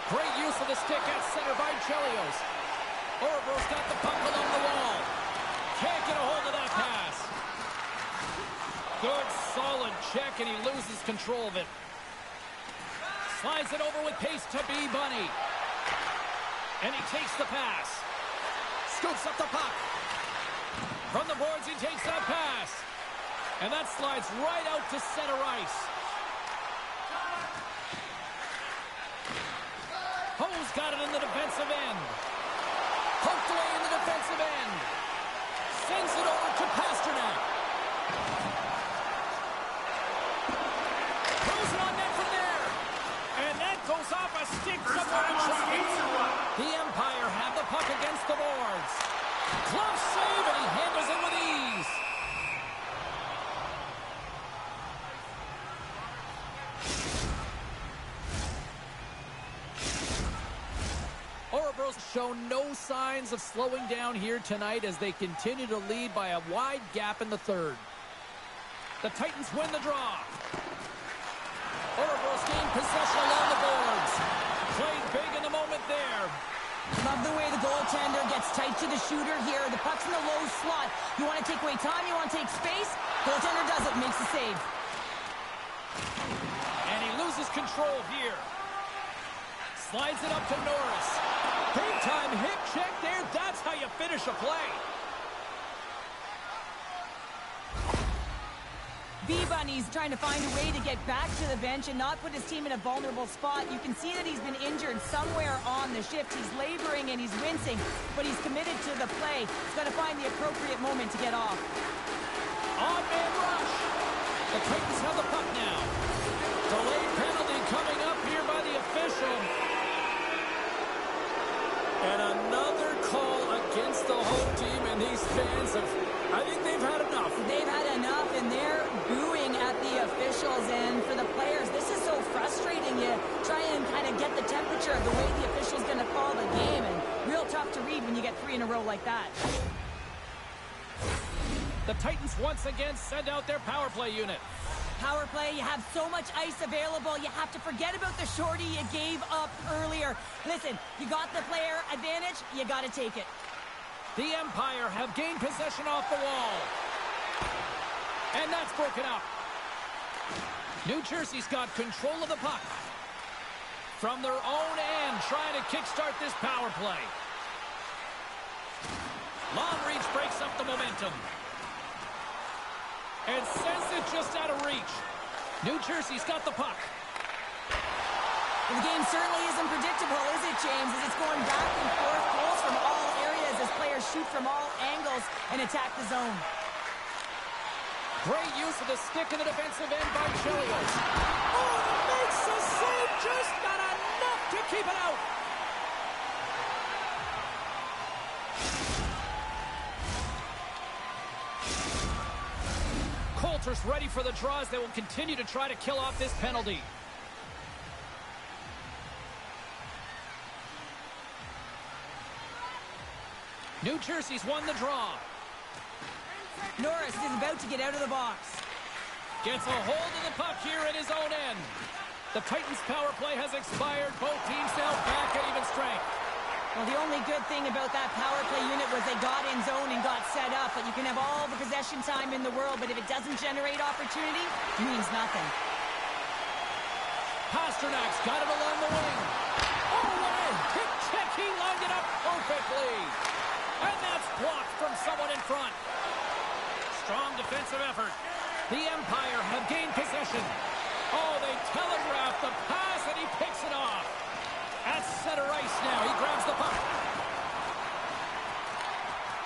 Great use of the stick at center by Chelios. Orebro's got the puck along the wall. Can't get a hold of that pass. Good, solid check, and he loses control of it. Slides it over with pace to B-Bunny. And he takes the pass. Scoops up the puck. From the boards, he takes that pass. And that slides right out to center ice. Ho's got it in the defensive end. Poked away in the defensive end. Sends it over to Pasternak. Throws it on net from there. And that goes off a stick somewhere in traffic. The Empire have the puck against the boards. Glove save, and he handles it with ease. Orebro's show no signs of slowing down here tonight as they continue to lead by a wide gap in the third. The Titans win the draw. Orebro's gained possession along the boards. Played big in the moment there. Love the way the goaltender gets tight to the shooter here. The puck's in the low slot. You want to take away time, you want to take space. Goaltender does it, makes the save. And he loses control here. Slides it up to Norris. Big time hip check there. That's how you finish a play. B-Bunny's trying to find a way to get back to the bench and not put his team in a vulnerable spot. You can see that he's been injured somewhere on the shift. He's laboring and he's wincing, but he's committed to the play. He's got to find the appropriate moment to get off. On-man rush. The Titans have the puck now. Delayed penalty coming up here by the official. And another call against the home team, and these fans I think they've had enough. They've had enough, and they're booing at the officials. And for the players, this is so frustrating. You try and kind of get the temperature of the way the official's going to call the game, and real tough to read when you get 3 in a row like that. The Titans once again send out their power play unit. Power play, you have so much ice available, you have to forget about the shorty you gave up earlier. Listen, you got the player advantage, you got to take it. The Empire have gained possession off the wall. And that's broken up. New Jersey's got control of the puck. From their own end, trying to kickstart this power play. Long reach breaks up the momentum. And sends it just out of reach. New Jersey's got the puck. The game certainly isn't predictable, is it, James? As it's going back and forth, goals from all areas as players shoot from all angles and attack the zone. Great use of the stick in the defensive end by Chelios. Oh, makes the save, just not enough to keep it out. Coulter's ready for the draws. They will continue to try to kill off this penalty. New Jersey's won the draw. Norris is about to get out of the box. Gets a hold of the puck here at his own end. The Titans' power play has expired. Both teams now back at even strength. Well, the only good thing about that power play unit was they got in zone and got set up. But you can have all the possession time in the world, but if it doesn't generate opportunity, it means nothing. Pasternak's got it along the wing. Oh, what a hit check. He lined it up perfectly. And that's blocked from someone in front. Strong defensive effort. The Empire have gained possession. Oh, they telegraph the pass, and he picks it off. At center ice now. He grabs the puck.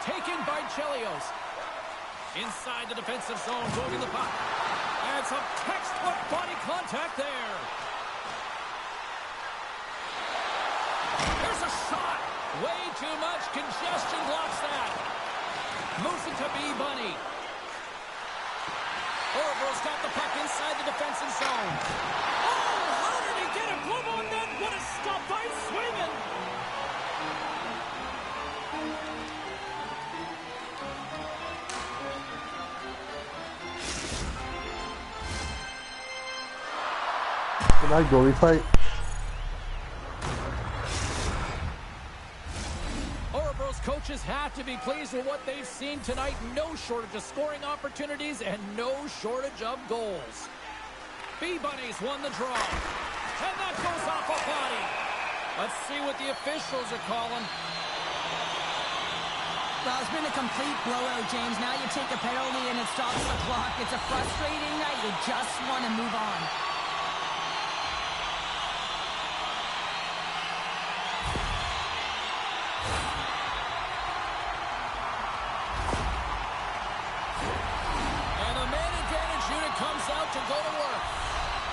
Taken by Chelios. Inside the defensive zone, going to the puck. And some textbook body contact there. Here's a shot. Way too much congestion blocks that. Moves it to B-Bunny. Orville's got the puck inside the defensive zone. Oh, how did he get a glove on that? What a stop by Swingen. Good night, goalie fight. Coaches have to be pleased with what they've seen tonight. No shortage of scoring opportunities and no shortage of goals. B-Bunny's won the draw. And that goes off a body. Let's see what the officials are calling. Well, it's been a complete blowout, James. Now you take a penalty and it stops the clock. It's a frustrating night. You just want to move on. Comes out to go to work.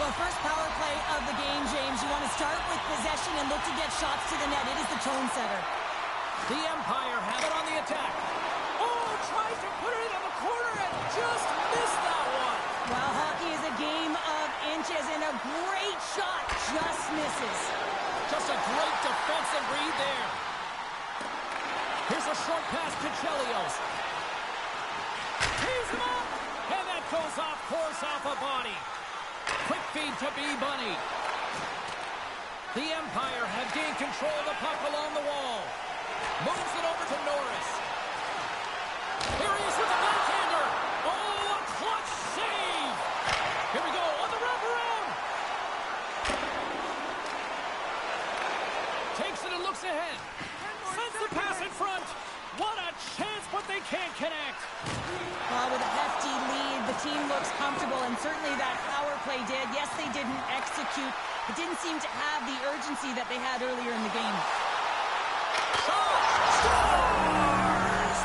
Well, first power play of the game, James. You want to start with possession and look to get shots to the net. It is the tone setter. The Empire have it on the attack. Oh, tries to put it in the corner and just missed that one. Well, hockey is a game of inches, and a great shot just misses. Just a great defensive read there. Here's a short pass to Chelios. Tees him up. And that goes off course off a body. Quick feed to B-Bunny. The Empire have gained control of the puck along the wall. Moves it over to Norris. Here he is with the backhander. Oh, a clutch save. Here we go on the wraparound. Takes it and looks ahead. Sends the pass in front. What a chance, but they can't connect. Well, with a hefty lead, the team looks comfortable, and certainly that power play did. Yes, they didn't execute. It didn't seem to have the urgency that they had earlier in the game. Scores!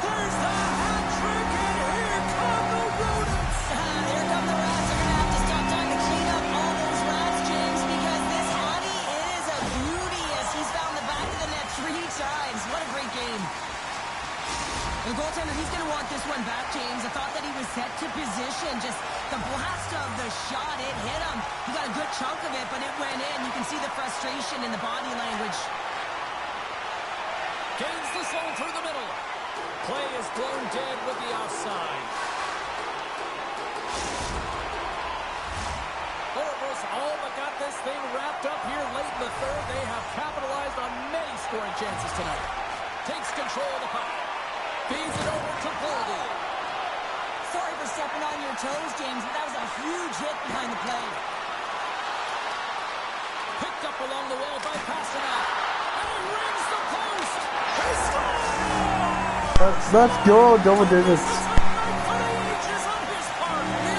There's the hat trick, and here come the rodents. Here come the rats. They're going to have to stop trying to clean up all those rats, James, because this Hattie is a beauty as he's found the back of the net 3 times. What a great game. The goaltender, he's going to want this one back, James. I thought that he was set to position. Just the blast of the shot, it hit him. He got a good chunk of it, but it went in. You can see the frustration in the body language. Gains the zone through the middle. Play is blown dead with the offside. Orville's all but got this thing wrapped up here late in the third. They have capitalized on many scoring chances tonight. Takes control of the puck. Feeds it over to Ldhl. Sorry for stepping on your toes, James, but that was a huge hit behind the play. Picked up along the wall by Pasternak. And he rings the post. He scores! Let's go, double digits. Really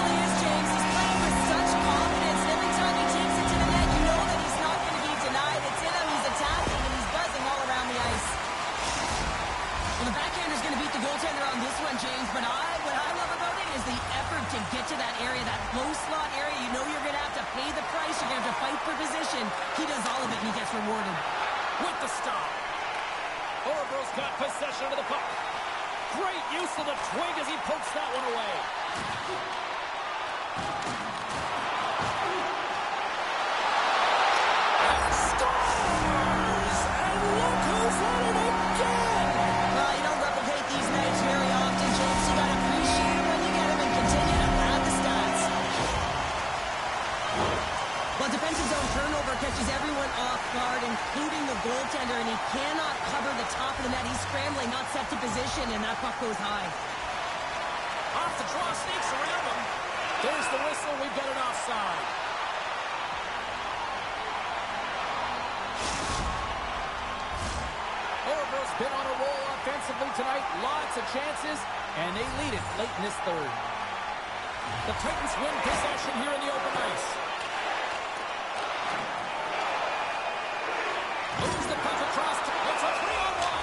is, James. He's playing with such confidence. Every time he takes it to the net, you know that he's not going to be denied. It's in him, he's attacking, and he's buzzing all around the ice. Well, the backhander's going to beat the goaltender on this one, James, but what I love about it is the effort to get to that area, that low slot area. You know you're going to have to pay the price. You're going to have to fight for position. He does all of it, and he gets rewarded. With the stop. Orville's got possession of the puck. Great use of the twig as he pokes that one away. Scores! And look who's at it again! Well, you don't replicate these nights very often, James. You got to appreciate them when you get them and continue to pad the stats. Well, defensive zone position, and that puck goes high. Off the draw, sneaks around him. There's the whistle. We've got an offside. Oroville's been on a roll offensively tonight. Lots of chances, and they lead it late in this third. The Titans win possession here in the open ice. Moves the puck across. It's a 3-on-1.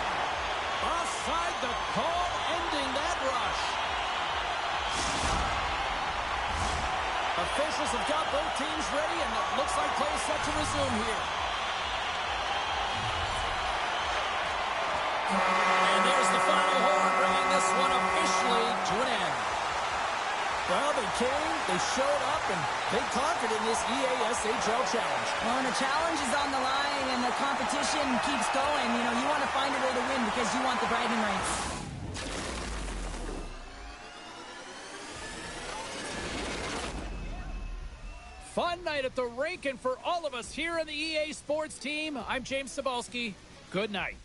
Offside, the call ending that rush. Officials have got both teams ready, and it looks like play is set to resume here. And there's the final horn, bringing this one officially to an end. Well, they came, they showed up, and they conquered in this EASHL challenge. Well, when the challenge is on the line and the competition keeps going, you know, you want to find a way to win because you want the bragging rights. Fun night at the rink, and for all of us here in the EA Sports team, I'm James Cebulski. Good night.